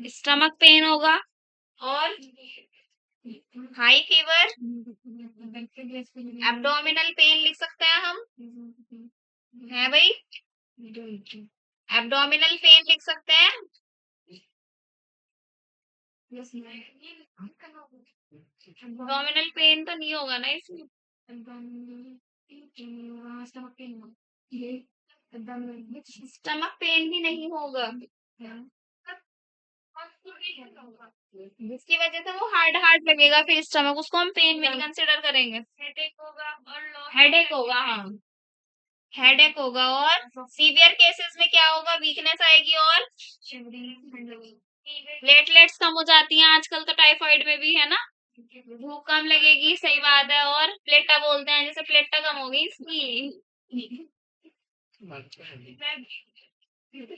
[SPEAKER 1] स्टमक पेन होगा, और हाई फीवर, एब्डोमिनल पेन लिख सकते हैं हम, है भाई, एब्डोमिनल पेन लिख सकते हैं। एब्डोमिनल पेन तो नहीं होगा ना इसमें, स्टमक पेन भी नहीं होगा, जिसकी वजह से वो हार्ड हार्ड लगेगा फिर स्टमक, उसको हम पेन में कंसिडर करेंगे, हेडेक होगा, हाँ हेडेक होगा। और सीवियर केसेस में क्या होगा, वीकनेस आएगी, और प्लेटलेट्स कम हो जाती हैं आजकल तो टाइफाइड में भी, है ना। भूख कम लगेगी, सही बात है। और प्लेटा बोलते हैं, जैसे प्लेटा कम हो गई इसकी।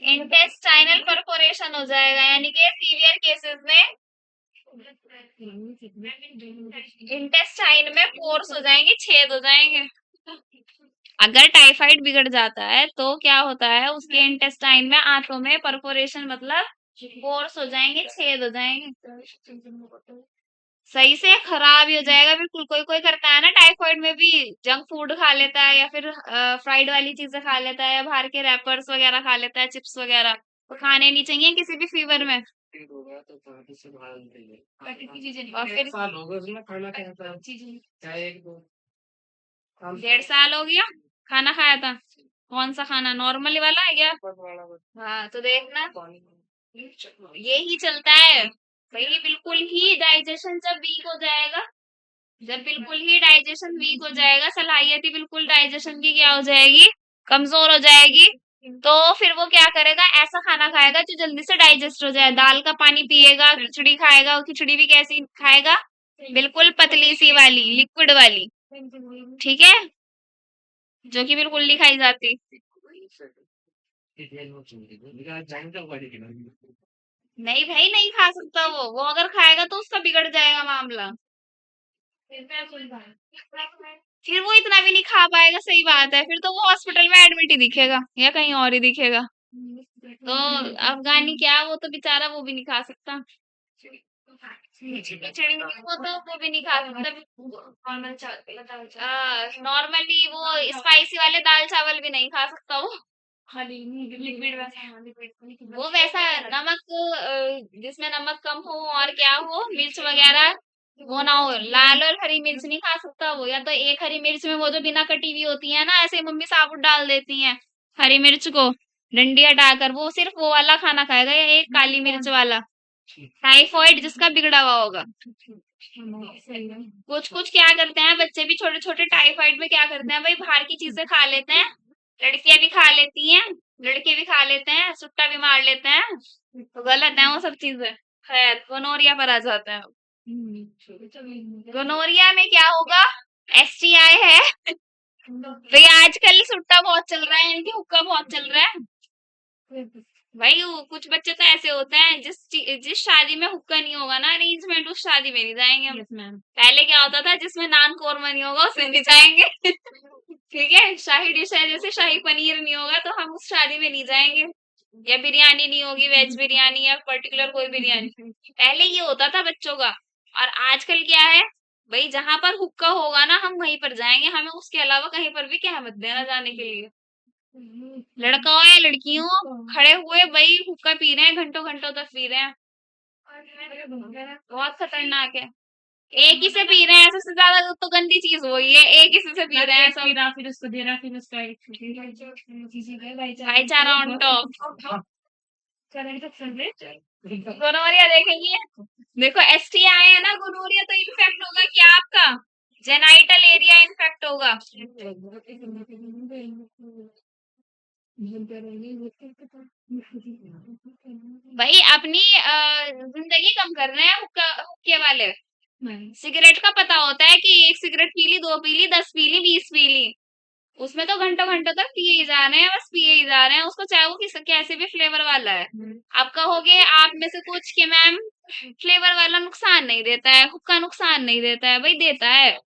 [SPEAKER 1] इंटेस्टाइनल परफोरेशन हो जाएगा, यानी कि सीवियर केसेस में इंटेस्टाइन में पोर्स हो जाएंगे, छेद हो जाएंगे। अगर टाइफाइड बिगड़ जाता है तो क्या होता है, उसके इंटेस्टाइन में, आंतों में परफोरेशन मतलब पोर्स हो जाएंगे, छेद हो जाएंगे, सही से खराब ही हो जाएगा बिल्कुल। कोई कोई करता है ना टाइफाइड में भी, जंक फूड खा लेता है या फिर फ्राइड वाली चीजें खा लेता है, या बाहर के रैपर्स वगैरह खा लेता है, चिप्स वगैरह। तो खाने नहीं चाहिए किसी भी फीवर में। और फिर 1.5 साल हो गया खाना खाया था। कौन सा खाना, नॉर्मली वाला है क्या? हाँ तो देखना, यही चलता है भाई। बिल्कुल ही डाइजेशन जब वीक हो जाएगा, जब बिल्कुल ही डाइजेशन वीक हो जाएगा, सलाहियत ही बिल्कुल डाइजेशन की क्या हो जाएगी, कमजोर हो जाएगी, तो फिर वो क्या करेगा, ऐसा खाना खाएगा जो जल्दी से डाइजेस्ट हो जाए। दाल का पानी पिएगा, खिचड़ी खाएगा, और खिचड़ी भी कैसी खाएगा, बिल्कुल पतली सी वाली, लिक्विड वाली, ठीक है, जो कि बिल्कुल नहीं खाई जाती। नहीं भाई, नहीं खा सकता वो अगर खाएगा तो उसका बिगड़ जाएगा मामला। फिर वो इतना भी नहीं खा पाएगा, सही बात है, फिर तो वो हॉस्पिटल में एडमिट ही दिखेगा या कहीं और ही दिखेगा। तो अफगानी क्या, वो तो बेचारा वो भी नहीं खा सकता, खिचड़ी वो भी नहीं खा सकता। नॉर्मली वो स्पाइसी वाले दाल चावल भी नहीं खा सकता वो। लिक्विड वैसा, वो वैसा नमक, जिसमें नमक कम हो और क्या हो, मिर्च वगैरह वो ना हो, लाल और हरी मिर्च नहीं खा सकता वो। या तो एक हरी मिर्च में वो जो बिना कटी हुई होती है ना, ऐसे मम्मी साबुत डाल देती हैं हरी मिर्च को, डंडी हटाकर, वो सिर्फ वो वाला खाना खाएगा, या एक काली मिर्च वाला। टाइफॉइड जिसका बिगड़ा हुआ होगा। कुछ कुछ क्या करते हैं बच्चे भी, छोटे छोटे टाइफाइड में क्या करते हैं भाई, बाहर की चीजें खा लेते हैं, लड़कियां भी खा लेती हैं, लड़के भी खा लेते हैं, सुट्टा भी मार लेते हैं, तो गलत है वो सब चीजें। खैर, गोनोरिया पर आ जाते हैं। गोनोरिया में क्या होगा, एसटीआई है भाई। आजकल सुट्टा बहुत चल रहा है, इनकी हुक्का बहुत चल रहा है भाई। कुछ बच्चे तो ऐसे होते हैं, जिस शादी में हुक्का नहीं होगा ना, अरेंजमेंट, उस शादी में नहीं जाएंगे हम। पहले क्या होता था, जिसमें नान कोरमा नहीं होगा उसमें नहीं जाएंगे ठीक है, शाही डिश है, जैसे शाही पनीर नहीं होगा तो हम उस शादी में नहीं जाएंगे, या बिरयानी नहीं होगी, वेज बिरयानी या पर्टिकुलर कोई बिरयानी। पहले ये होता था बच्चों का। और आजकल क्या है भाई, जहां पर हुक्का होगा ना हम वहीं पर जाएंगे, हमें उसके अलावा कहीं पर भी क्या मत देना जाने के लिए। लड़का हो या लड़की हो, खड़े हुए भाई हुक्का पी रहे हैं, घंटों घंटों तक पी रहे हैं, बहुत खतरनाक है। एक ही से पी रहे हैं, सबसे ज्यादा तो गंदी चीज वही है, एक ही से पी रहे हैं सब। फिर उसको दे रहा, फिर उसका भाईचारा ऑन टॉप। गोनोरिया देखेंगे, देखो एसटीआई है ना, गोनोरिया तो इन्फेक्ट होगा क्या आपका, जेनाइटल एरिया इन्फेक्ट होगा। भाई अपनी जिंदगी कम कर रहे हैं हुक्के वाले। सिगरेट का पता होता है कि एक सिगरेट पी ली, दो पी ली, 10 पी ली, 20 पी ली, उसमें तो घंटों घंटों तक पिए ही जा रहे हैं, बस पिए ही जा रहे हैं उसको, चाहे वो कैसे भी फ्लेवर वाला है। आप कहोगे आप में से कुछ कि मैम फ्लेवर वाला नुकसान नहीं देता है, हुक्का नुकसान नहीं देता है, भाई देता है।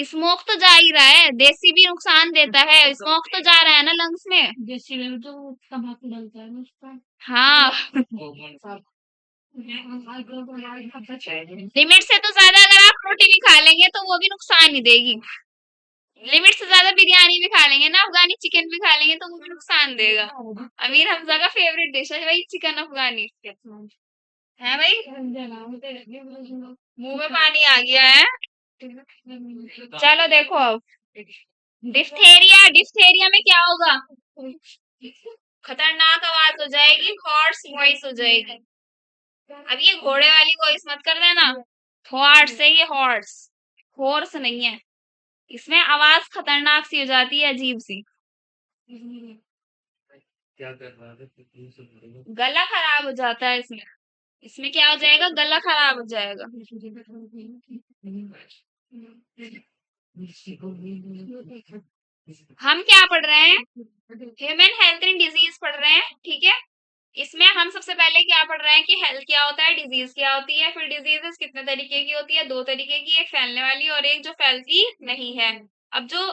[SPEAKER 1] स्मोक तो जा ही रहा है, देसी भी नुकसान देता है, स्मोक तो जा रहा है ना लंग्स में। देसी में तो तंबाकू डलता है ना उसका। हाँ लिमिट से तो ज्यादा अगर आप रोटी भी खा लेंगे तो वो भी नुकसान ही देगी। लिमिट से ज्यादा बिरयानी भी खा लेंगे ना, अफगानी चिकन भी खा लेंगे तो वो भी नुकसान देगा। अमीर हमजा का फेवरेट डिश है भाई चिकन अफगानी, है भाई, मुंह में पानी आ गया है। चलो देखो अब, डिफ्थेरिया, डिफ्थेरिया में क्या होगा, खतरनाक आवाज हो जाएगी, हॉर्स वॉइस हो जाएगी। अब ये घोड़े वाली वॉइस मत कर देना, हॉर्स है ये, हॉर्स, हॉर्स नहीं है। इसमें आवाज खतरनाक सी हो जाती है, अजीब सी, गला खराब हो जाता है इसमें। इसमें क्या हो जाएगा, गला खराब हो जाएगा। हम क्या पढ़ रहे हैं, ह्यूमन हेल्थ एंड डिजीज पढ़ रहे हैं, ठीक है। इसमें हम सबसे पहले क्या पढ़ रहे हैं कि हेल्थ क्या होता है, डिजीज क्या होती है, फिर डिजीजेस कितने तरीके की होती है, दो तरीके की, एक फैलने वाली और एक जो फैलती नहीं है। अब जो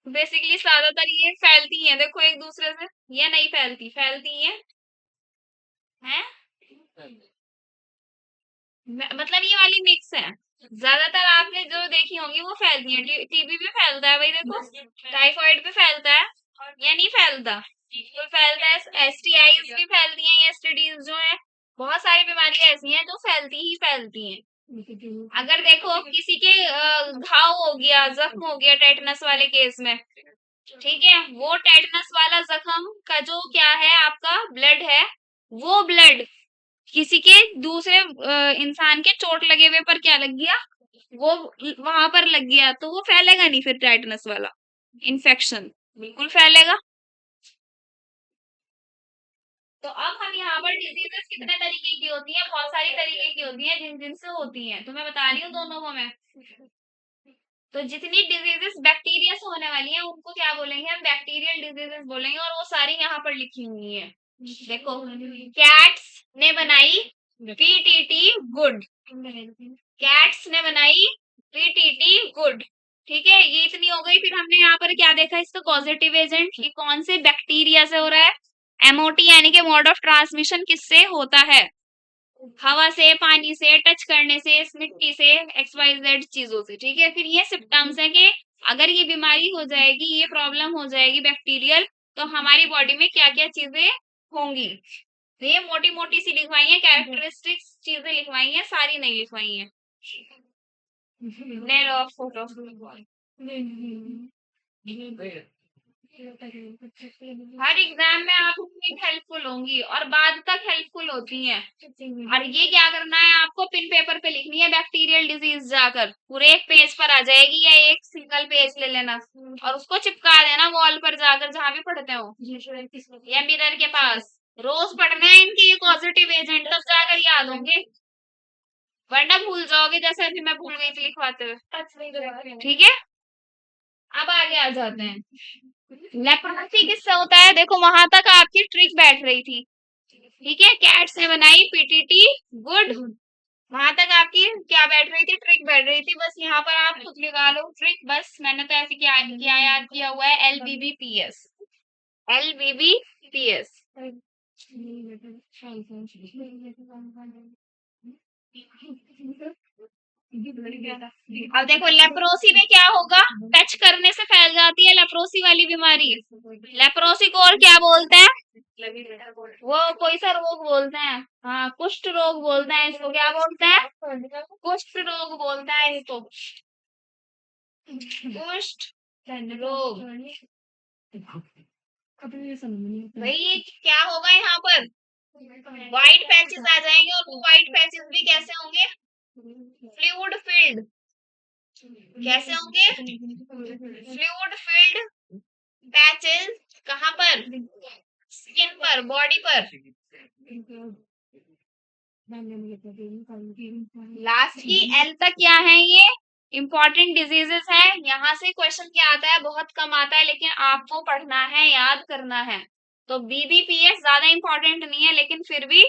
[SPEAKER 1] बेसिकली ज्यादातर ये फैलती हैं, देखो एक दूसरे से, ये नहीं फैलती, फैलती हैं। मतलब ये वाली मिक्स है। ज्यादातर आपने जो देखी होंगी वो फैलती है, टीबी भी फैलता है भाई, देखो टाइफाइड भी फैलता है, या नहीं फैलता, तो फैलता है, एसटीआईज भी फैलती हैं, एसटीडीज जो है, बहुत सारी बीमारियां ऐसी हैं जो फैलती ही फैलती हैं। अगर देखो किसी के घाव हो गया, जख्म हो गया टेटनस वाले केस में, ठीक है, वो टेटनस वाला जख्म का जो क्या है आपका ब्लड है, वो ब्लड किसी के दूसरे इंसान के चोट लगे हुए पर क्या लग गया, वो वहां पर लग गया, तो वो फैलेगा नहीं फिर टेटनस वाला इन्फेक्शन, बिल्कुल फैलेगा। तो अब हम यहाँ पर डिजीजेस कितने तरीके की होती है, बहुत सारी तरीके की होती है, जिन जिनसे होती हैं, तो मैं बता रही हूँ दोनों को मैं। तो जितनी डिजीजेस बैक्टीरिया से होने वाली हैं उनको क्या बोलेंगे, हम बैक्टीरियल डिजीजेस बोलेंगे, और वो सारी यहाँ पर लिखी हुई है। देखो, कैट्स ने बनाई पीटीटी गुड, कैट्स ने बनाई पीटीटी गुड, ठीक है, ये इतनी हो गई। फिर हमने यहाँ पर क्या देखा, इसका पॉजिटिव एजेंट, ये कौन से बैक्टीरिया से हो रहा है, एमओटी यानी कि मोड ऑफ ट्रांसमिशन किससे होता है, हवा से, पानी से, टच करने से, इस मिट्टी से, एक्स वाई जेड चीजों से, ठीक है। फिर ये सिम्टम्स है कि अगर ये बीमारी हो जाएगी, ये प्रॉब्लम हो जाएगी बैक्टीरियल, तो हमारी बॉडी में क्या क्या चीजें होंगी। तो ये मोटी मोटी सी लिखवाई है, कैरेक्टरिस्टिक्स चीजें लिखवाई हैं, सारी नहीं लिखवाई हैं। ले लो फोटो। हर एग्जाम में आप हेल्पफुल होंगी और बाद तक हेल्पफुल होती हैं। और ये क्या करना है, आपको पिन पेपर पे लिखनी है बैक्टीरियल डिजीज, जाकर पूरे एक पेज पर आ जाएगी, या एक सिंगल पेज ले लेना और उसको चिपका देना वॉल पर जाकर जहां भी पढ़ते हो, या मिरर के पास। रोज पढ़ना है इनके ये पॉजिटिव एजेंट, तब जाकर याद होंगे, वरना भूल जाओगे, जैसे अभी मैं भूल गई थी लिखवाते हुए, ठीक है। अब आगे आ जाते हैं, लेप्रोसी किससे होता है, देखो वहां तक आपकी ट्रिक बैठ रही थी, ठीक है, कैट्स ने बनाई पीटीटी गुड, वहां तक आपकी क्या बैठ रही थी, ट्रिक बैठ रही थी। बस यहाँ पर आप खुद लगा लो ट्रिक, बस मैंने तो ऐसे क्या याद किया हुआ है, LBBPS, LBBPS। अब देखो लेप्रोसी में क्या होगा, टच करने से फैल जाती है लेप्रोसी वाली बीमारी, लेप्रोसी को और क्या बोलते हैं, वो कोई सा रोग बोलते हैं, हाँ कुष्ठ रोग बोलते हैं इसको, क्या बोलते हैं, कुष्ठ रोग बोलते हैं इसको, कुष्ठ रोग। भाई ये क्या होगा यहाँ पर, व्हाइट पैचेस आ जाएंगे, और वो व्हाइट पैचेस भी कैसे होंगे, फ्लूइड फिल्ड, कैसे होंगे, फ्लूइड फिल्ड पैचेस, कहाँ पर, स्किन पर, बॉडी पर। लास्ट की एल तक क्या है, ये इंपॉर्टेंट डिजीजेस है, यहाँ से क्वेश्चन क्या आता है, बहुत कम आता है, लेकिन आपको पढ़ना है, याद करना है। तो BBPS ज्यादा इंपॉर्टेंट नहीं है, लेकिन फिर भी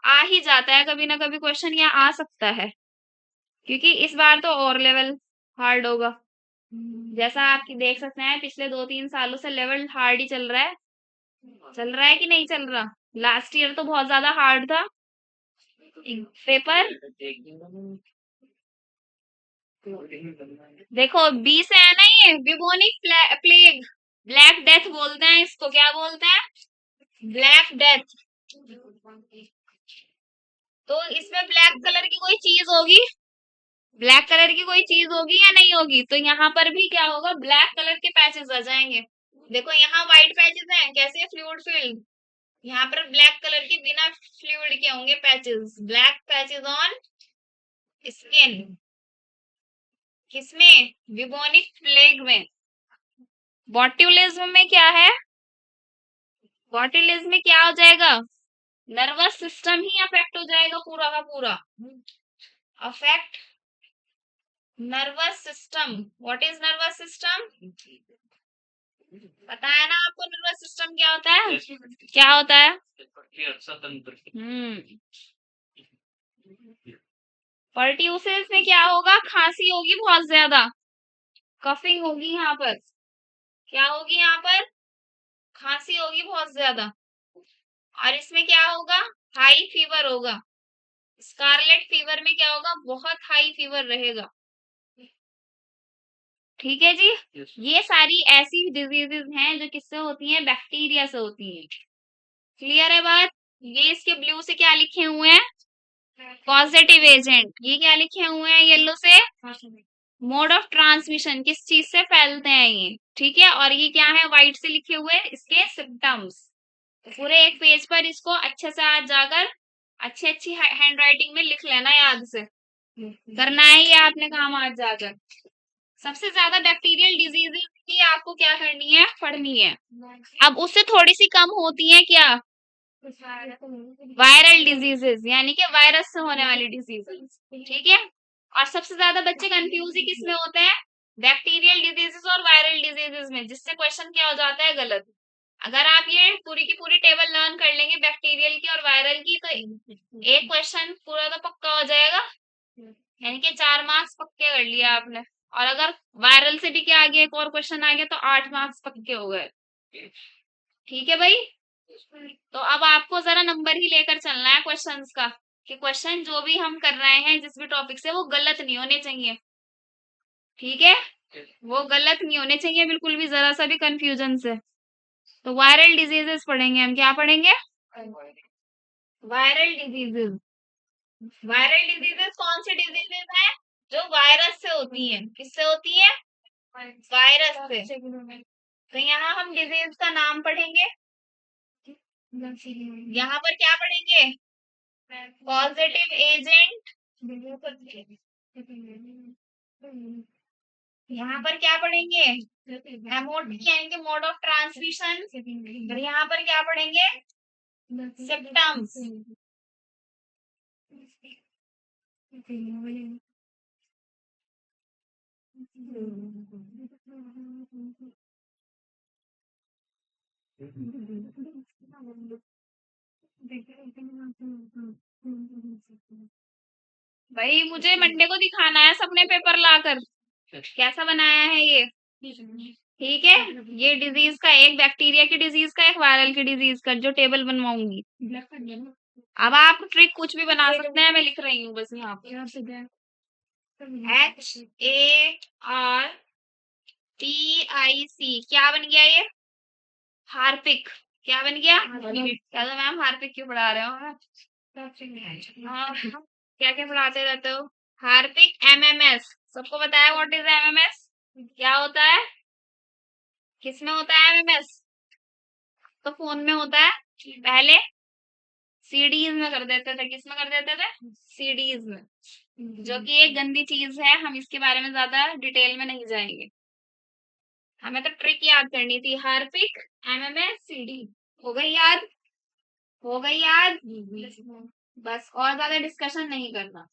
[SPEAKER 1] आ ही जाता है, कभी ना कभी क्वेश्चन यहाँ आ सकता है, क्योंकि इस बार तो और लेवल हार्ड होगा। जैसा आप देख सकते हैं पिछले 2-3 सालों से लेवल हार्ड ही चल रहा है, चल रहा है कि नहीं चल रहा। लास्ट ईयर तो बहुत ज्यादा हार्ड था पेपर। देखो बी से है ना, ये बिबोनिक प्लेग, ब्लैक डेथ बोलते हैं इसको, क्या बोलते हैं, ब्लैक डेथ। तो इसमें ब्लैक कलर की कोई चीज होगी, ब्लैक कलर की कोई चीज होगी या नहीं होगी, तो यहाँ पर भी क्या होगा, ब्लैक कलर के पैचेस आ जाएंगे। देखो यहाँ व्हाइट पैचेस हैं, कैसे, फ्लूइड फिल्ड, यहाँ पर ब्लैक कलर के बिना फ्लूइड के होंगे patches, black patches on skin, किसमें, बिबोनिक प्लेग में। बॉट्युलिज्म में क्या है, बॉट्युलिज्म में क्या हो जाएगा, नर्वस सिस्टम ही अफेक्ट हो जाएगा पूरा का पूरा। Affect nervous system. What is nervous system? पता है ना आपको नर्वस सिस्टम क्या होता है? क्या होता है? हम्म। पर्ट्यूसिस में क्या होगा? खांसी होगी बहुत ज्यादा, कफिंग होगी यहाँ पर। क्या होगी यहाँ पर? खांसी होगी बहुत ज्यादा। और इसमें क्या होगा? हाई फीवर होगा। स्कारलेट फीवर में क्या होगा? बहुत हाई फीवर रहेगा। ठीक है जी। ये सारी ऐसी डिजीजेस हैं जो किससे होती हैं? बैक्टीरिया से होती हैं। क्लियर है बात? ये इसके ब्लू से क्या लिखे हुए हैं? Positive agent. ये क्या लिखे हुए हैं येलो से? मोड ऑफ ट्रांसमिशन, किस चीज से फैलते हैं ये। ठीक है, और ये क्या है? व्हाइट से लिखे हुए इसके सिम्टम्स। पूरे एक पेज पर इसको अच्छे से आज जाकर अच्छी अच्छी हैंड राइटिंग में लिख लेना, याद से करना है ये आपने काम आज जाकर। सबसे ज्यादा बैक्टीरियल डिजीजेस की आपको क्या करनी है? पढ़नी है। अब उससे थोड़ी सी कम होती है क्या? वायरल डिजीजेस, यानी कि वायरस से होने वाली डिजीजेस। ठीक है, और सबसे ज्यादा बच्चे कंफ्यूज ही किस में होते हैं? बैक्टीरियल डिजीजेस और वायरल डिजीजेस में, जिससे क्वेश्चन क्या हो जाता है? गलत। अगर आप ये पूरी की पूरी टेबल लर्न कर लेंगे बैक्टीरियल की और वायरल की, तो एक क्वेश्चन पूरा तो पक्का हो जाएगा, यानी कि 4 मार्क्स पक्के कर लिए आपने। और अगर वायरल से भी क्या आ गया, एक और क्वेश्चन आ गया, तो 8 मार्क्स पक्के हो गए। ठीक है भाई। तो अब आपको जरा नंबर ही लेकर चलना है क्वेश्चंस का, कि क्वेश्चन जो भी हम कर रहे हैं जिस भी टॉपिक से, वो गलत नहीं होने चाहिए। ठीक है, वो गलत नहीं होने चाहिए बिल्कुल भी, जरा सा भी कंफ्यूजन से। तो वायरल डिजीजेस पढ़ेंगे हम। क्या पढ़ेंगे? Viral diseases. वायरल डिजीजेस कौन सी डिजीजेस है? जो वायरस से होती है। किससे होती है? वायरस से। तो यहाँ हम डिजीज का नाम पढ़ेंगे। यहाँ पर क्या पढ़ेंगे? Positive agent. यहाँ पर क्या पढ़ेंगे? मोड, यानी कि मोड ऑफ ट्रांसमिशन। और यहाँ पर क्या पढ़ेंगे? सिम्टम्स। भाई मुझे मंडे को दिखाना है सबने पेपर लाकर, कैसा बनाया है ये। ठीक है, ये डिजीज का, एक बैक्टीरिया की डिजीज का, एक वायरल की डिजीज का जो टेबल बनवाऊंगी। अब आप ट्रिक कुछ भी बना सकते हैं, मैं लिख रही हूँ बस यहाँ पे। HARPIC क्या बन गया ये? हार्पिक। क्या बन गया? क्या तो मैम हार्पिक क्यों पढ़ा रहे हो? हाँ, क्या क्या पढ़ाते रहते हो? हार्पिक। MMS सबको बताया व्हाट इज MMS? क्या होता है? किसमें होता है MMS? तो फोन में होता है। पहले सीडीज में कर देते थे। किस में कर देते थे? सीडीज में, जो कि एक गंदी चीज है। हम इसके बारे में ज्यादा डिटेल में नहीं जाएंगे, हमें तो ट्रिक याद करनी थी। Harpic, MMS, CD। हो गई याद? हो गई याद? बस और ज्यादा डिस्कशन नहीं करना।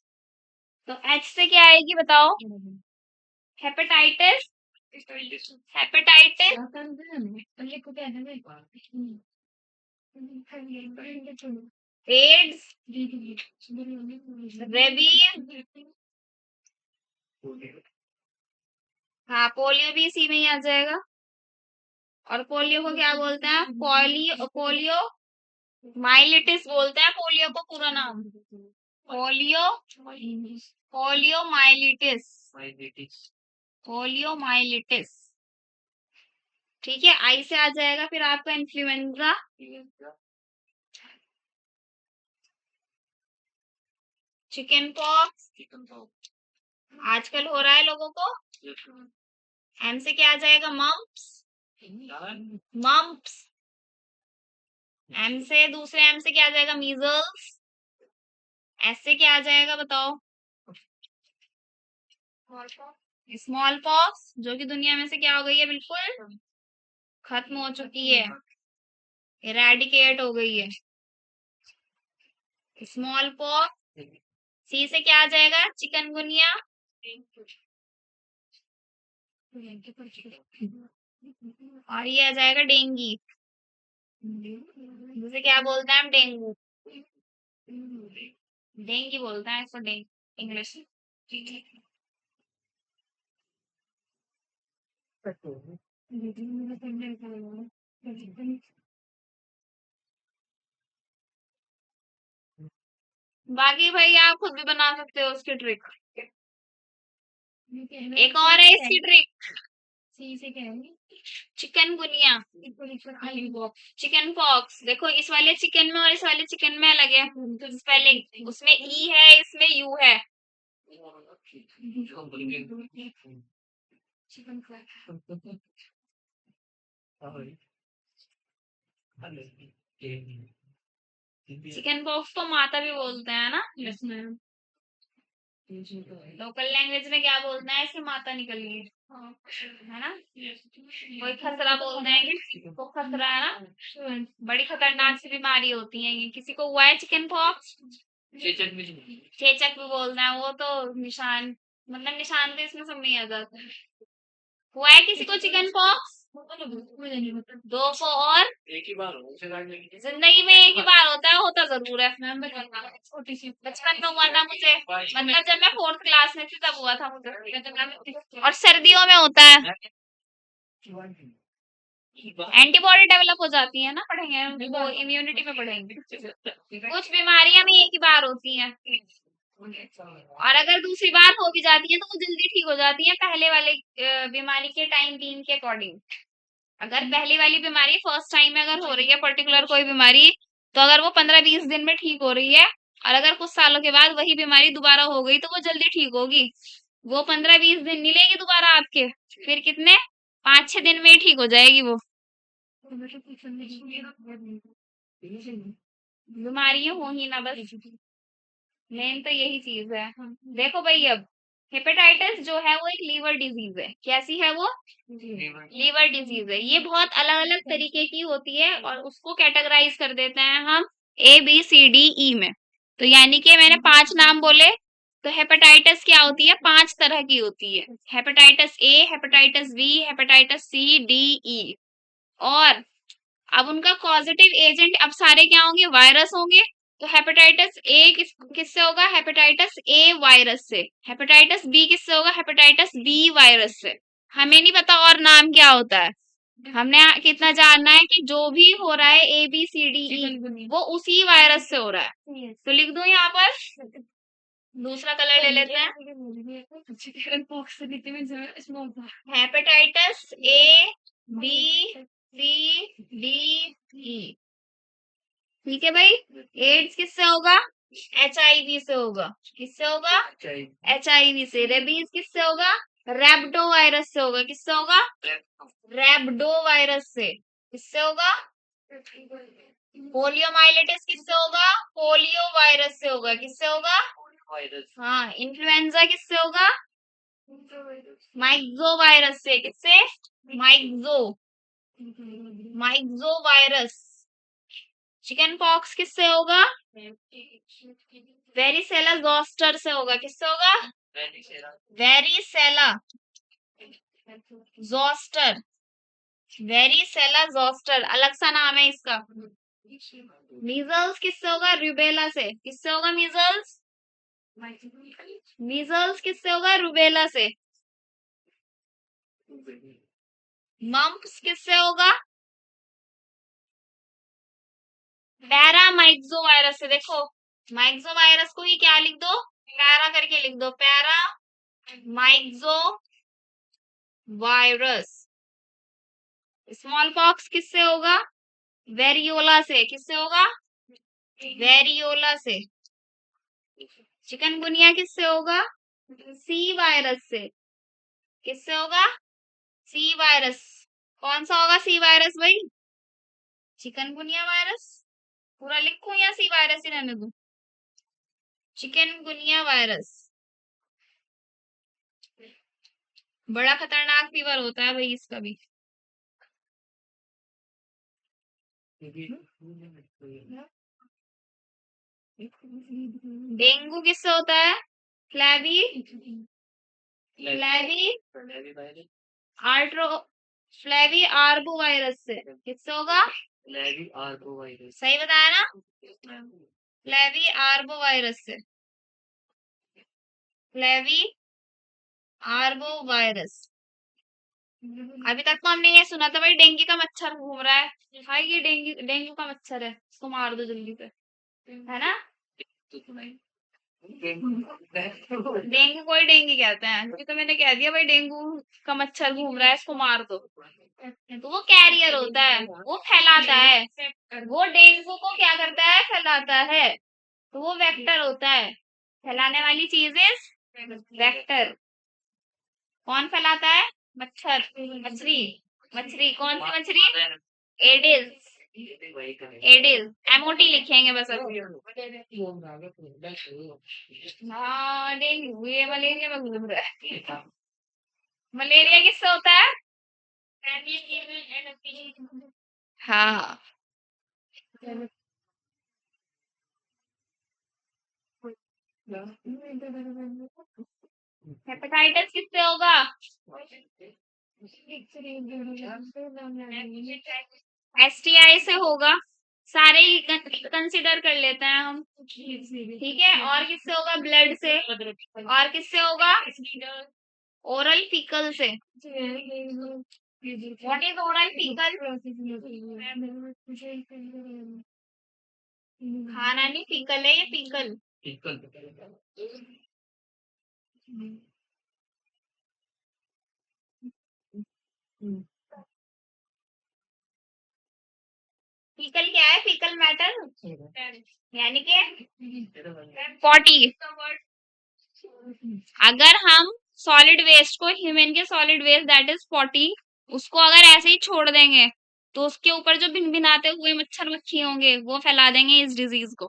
[SPEAKER 1] तो H से क्या आएगी बताओ? हेपेटाइटिस। हेपेटाइटिस। एड्स। रेबीज। हाँ, पोलियो भी इसी में ही आ जाएगा। और पोलियो को क्या बोलते हैं? पोलियो माइलिटिस बोलते हैं पोलियो को, पूरा नाम। Polio polio myelitis. Polio myelitis. ठीक है, आई से आ जाएगा फिर आपका इन्फ्लुएंजा। चिकन पॉक्स आजकल हो रहा है लोगों को। एम से क्या आ जाएगा? मम्प्स। मम्प्स। एम से, दूसरे एम से क्या आ जाएगा? मीजल्स। एस से क्या आ जाएगा बताओ? स्मॉल पॉक्स, जो कि दुनिया में से क्या हो गई है? बिल्कुल खत्म हो चुकी है, इरेडिकेट हो गई है। स्मॉल पॉक्स, सी से क्या आ जाएगा? चिकनगुनिया, और ये आ जाएगा डेंगू। जिसे क्या बोलते हैं हम? डेंगू। डेंगू बोलते हैं इसको, डेंगू इंग्लिश। बाकी भाई आप खुद भी बना सकते हो उसकी ट्रिक। एक और है इसकी ट्रिक, चिकनगुनिया, चिकन पॉक्स। देखो इस वाले चिकन में और इस वाले चिकन में अलग है। तो स्पेलिंग उसमें ई है, इसमें यू है। चिकन पॉक्स को माता भी बोलते हैं ना। लोकल लैंग्वेज में क्या बोलते हैं? इसकी माता निकल गई, है ना। कोई खसरा बोलते हैं कि किसी को खसरा, है ना। बड़ी खतरनाक सी बीमारी होती है ये। किसी को हुआ है चिकन पॉक्स, चेचक भी बोलते हैं वो तो। निशान, मतलब निशान तो इसमें सब में ही आ जाता है। हुआ है किसी को चिकन पॉक्स? 200 और जिंदगी में एक ही बार होता है, होता जरूर है। छोटी सी बचपन में हुआ था मुझे, मतलब जब मैं 4th क्लास में थी तब हुआ था मुझे। और सर्दियों में होता है। एंटीबॉडी डेवलप हो जाती है ना, पढ़ेंगे वो इम्यूनिटी में पढ़ेंगे। कुछ बीमारियां भी एक ही बार होती हैं, और अगर दूसरी बार हो भी जाती है तो वो जल्दी ठीक हो जाती है पहले वाले बीमारी के टाइम बीन के अकॉर्डिंग। अगर पहली वाली बीमारी फर्स्ट टाइम में अगर हो रही है पर्टिकुलर कोई बीमारी, तो अगर वो 15-20 दिन में ठीक हो रही है, और अगर कुछ सालों के बाद वही बीमारी दोबारा हो गई तो वो जल्दी ठीक होगी। वो 15-20 दिन नहीं लेगी दोबारा आपके, फिर कितने 5-6 दिन में ही ठीक हो जाएगी वो। बीमारियां हो ही ना बस, मेन तो यही चीज है। देखो भाई अब हेपेटाइटिस जो है वो एक लीवर डिजीज है। कैसी है वो? लीवर डिजीज है। ये बहुत अलग अलग तरीके की होती है और उसको कैटेगराइज कर देते हैं हम ABCDE में। तो यानी कि मैंने 5 नाम बोले, तो हेपेटाइटिस क्या होती है? 5 तरह की होती है। Hepatitis A, hepatitis B, hepatitis C, D, E। और अब उनका कॉजेटिव एजेंट अब सारे क्या होंगे? वायरस होंगे। तो हेपेटाइटिस ए किससे होगा? हेपेटाइटिस ए वायरस से। हेपेटाइटिस बी किससे होगा? हेपेटाइटिस बी वायरस से। हमें नहीं पता और नाम क्या होता है। हमने कितना जानना है कि जो भी हो रहा है ABCDE वो उसी वायरस से हो रहा है। तो लिख दो यहाँ पर। दूसरा कलर ले लेते हैं। Hepatitis ABCDE। ठीक है भाई। एड्स किससे होगा? HIV से होगा। किससे होगा? HIV से। रेबीज किससे होगा? रैब्डो वायरस से होगा। किससे होगा? रैब्डो वायरस से। किससे होगा? पोलियोमाइलिटिस किससे होगा? पोलियो वायरस से होगा। किससे होगा? हाँ। इन्फ्लुएंजा किससे होगा? माइक्सो वायरस से। किससे? माइक्सो, माइक्सो वायरस। चिकन पॉक्स किससे होगा? वेरिसेला जोस्टर से होगा। किससे होगा? Varicella zoster. वेरिसेला जोस्टर अलग सा नाम है इसका। मीजल्स किससे होगा? रूबेला से। किससे होगा मीजल्स? मीजल्स किससे होगा? रूबेला से। मम्प्स किससे होगा? पैरा माइक्सो वायरस से। देखो माइक्सो वायरस को ही क्या लिख दो? पैरा करके लिख दो। Paramyxovirus. Smallpox किससे होगा? वेरियोला से। किससे होगा? वेरियोला से। चिकनगुनिया किससे होगा? सी वायरस से। किससे होगा? C virus. कौन सा होगा सी वायरस भाई? Chikungunya virus. पूरा लिखूं या सी वायरस ही रहने दूं? चिकनगुनिया वायरस बड़ा खतरनाक फीवर होता है भाई इसका भी। डेंगू किससे होता है? फ्लैवी फ्लैवी आर्ट्रो फ्लैवी आर्बो वायरस से। किससे होगा? सही बताया ना? फ्लैवी आर्बो वायरस से। फ्लैवी आर्बो वायरस। अभी तक तो हमने ये सुना था भाई, डेंगू का मच्छर घूम रहा है। भाई ये डेंगू डेंगू का मच्छर है, इसको मार दो जल्दी से, है ना? डेंगू कोई डेंगू कहते हैं, क्योंकि तो मैंने कह दिया भाई डेंगू का मच्छर घूम रहा है, इसको मार दो। तो वो कैरियर होता है, वो फैलाता है। वो डेंगू को क्या करता है? फैलाता है। तो वो वेक्टर होता है। फैलाने वाली चीज इज वेक्टर। कौन फैलाता है? मच्छर। मछली। मछली कौन सी मछली? एडिस। एडिस एमओटी लिखेंगे बस अभी। हाँ डेंगू ये मलेरिया में घूम रहा है। मलेरिया किससे होता है? हाँ। हेपेटाइटिस किससे होगा? एसटीआई से होगा। सारे ही कंसिडर कर लेते हैं हम, ठीक है। और किससे होगा? ब्लड से। और किससे होगा? ओरल फीकल से। What is oral faecal? खाना नहीं, फीकल है ये, फीकल। फीकल क्या है? फीकल मैटर यानी कि पॉटी। अगर हम सॉलिड वेस्ट को, ह्यूमन के solid waste that is potty, उसको अगर ऐसे ही छोड़ देंगे तो उसके ऊपर जो भिनभिनाते हुए मच्छर मक्खी होंगे वो फैला देंगे इस डिजीज को।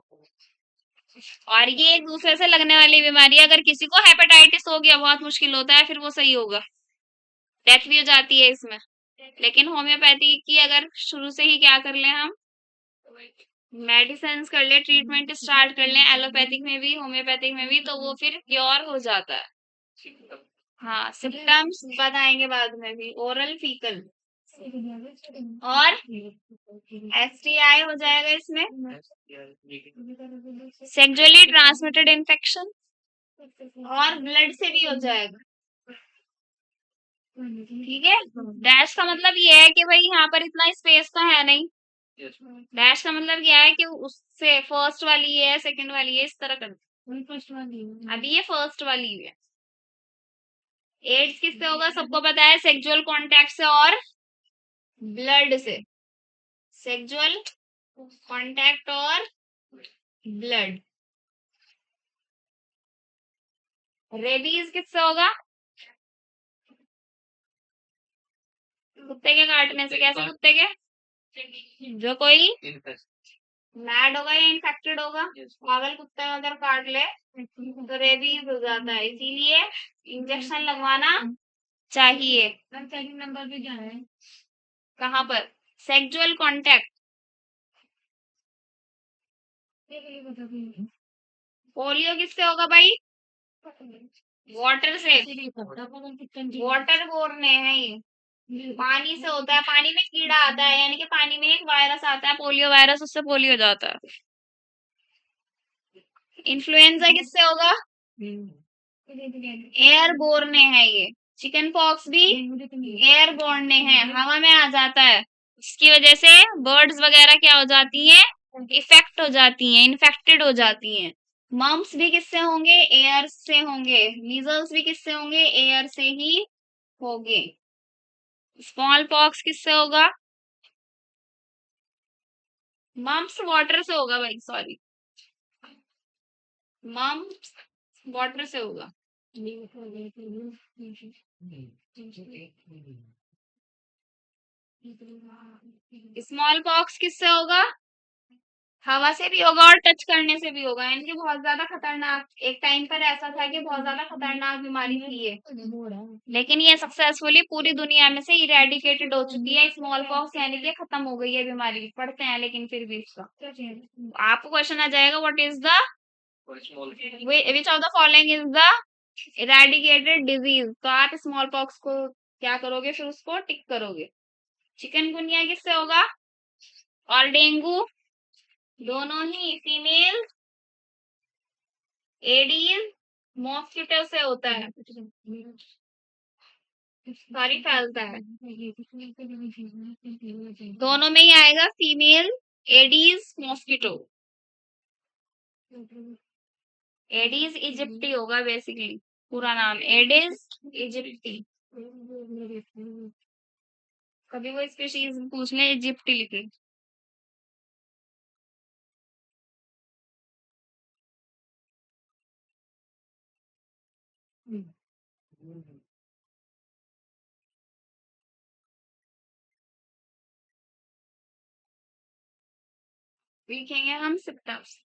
[SPEAKER 1] और ये एक दूसरे से लगने वाली बीमारी है। अगर किसी को हेपेटाइटिस हो गया बहुत मुश्किल होता है फिर वो सही होगा, डेथ भी हो जाती है इसमें। लेकिन होम्योपैथी की अगर शुरू से ही क्या कर लें हम, मेडिसिन कर ले, ट्रीटमेंट स्टार्ट कर लें, एलोपैथिक में भी होम्योपैथिक में भी, तो वो फिर क्योर हो जाता है। हाँ सिम्टम्स बताएंगे बाद में भी। ओरल फीकल और एसटीआई हो जाएगा इसमें, सेक्सुअली ट्रांसमिटेड इन्फेक्शन, और ब्लड से भी हो जाएगा, ठीक है। डैश का मतलब ये है कि भाई यहाँ पर इतना स्पेस तो है नहीं। डैश का मतलब क्या है कि उससे फर्स्ट वाली है, सेकंड वाली है, इस तरह कर। अभी ये फर्स्ट वाली है। एड्स किससे होगा? सबको पता है, सेक्सुअल कांटेक्ट से और ब्लड से। सेक्सुअल कांटेक्ट और ब्लड। रेबीज किससे होगा? कुत्ते के काटने से। कैसे कुत्ते के? जो कोई मैड होगा या इन्फेक्टेड होगा, पागल कुत्ता अगर काट ले तो रेबीज हो जाता है। इसीलिए इंजेक्शन लगवाना चाहिए। नंबर पे क्या है? कहाँ पर? Sexual contact. पोलियो किससे होगा भाई? वाटर से। वाटर बोर्न है ये, पानी से होता है। पानी में कीड़ा आता है, यानी कि पानी में एक वायरस आता है, पोलियो वायरस, उससे पोलियो हो जाता है। इन्फ्लुएंजा किससे होगा? एयर बोर्न है ये। चिकन पॉक्स भी एयर बोर्न है, हवा में आ जाता है। इसकी वजह से बर्ड्स वगैरह क्या हो जाती हैं? इफेक्ट हो जाती हैं, इन्फेक्टेड हो जाती हैं। मम्स भी किससे होंगे? एयर से होंगे। मीजल्स भी किससे होंगे? एयर से ही होंगे। स्मॉल पॉक्स किससे होगा? मम्स वाटर से होगा भाई, सॉरी, मम्स वाटर से होगा। स्मॉल पॉक्स किससे होगा? हवा से भी होगा और टच करने से भी होगा, यानी कि बहुत ज्यादा खतरनाक। एक टाइम पर ऐसा था कि बहुत ज्यादा खतरनाक बीमारी थी ये, लेकिन ये सक्सेसफुली पूरी दुनिया में से इरेडिकेटेड हो चुकी है। स्मॉल पॉक्स यानी कि खत्म हो गई है बीमारी, पढ़ते हैं लेकिन फिर भी इसका आपको क्वेश्चन आ जाएगा, what is the which of the following is the eradicated disease. तो आप स्मॉल पॉक्स को क्या करोगे, फिर उसको टिक करोगे। चिकनगुनिया किससे होगा, और डेंगू, दोनों ही फीमेल। एडीज मॉस्किटो से होता है, सारी फैलता है, दोनों में ही आएगा, female Aedes mosquito. Aedes aegypti होगा बेसिकली, पूरा नाम एडिस इजिप्टी। कभी वो स्पीशीज पूछ ले, इजिप्टी लिखे। लिखेंगे हम सिम्टम्स।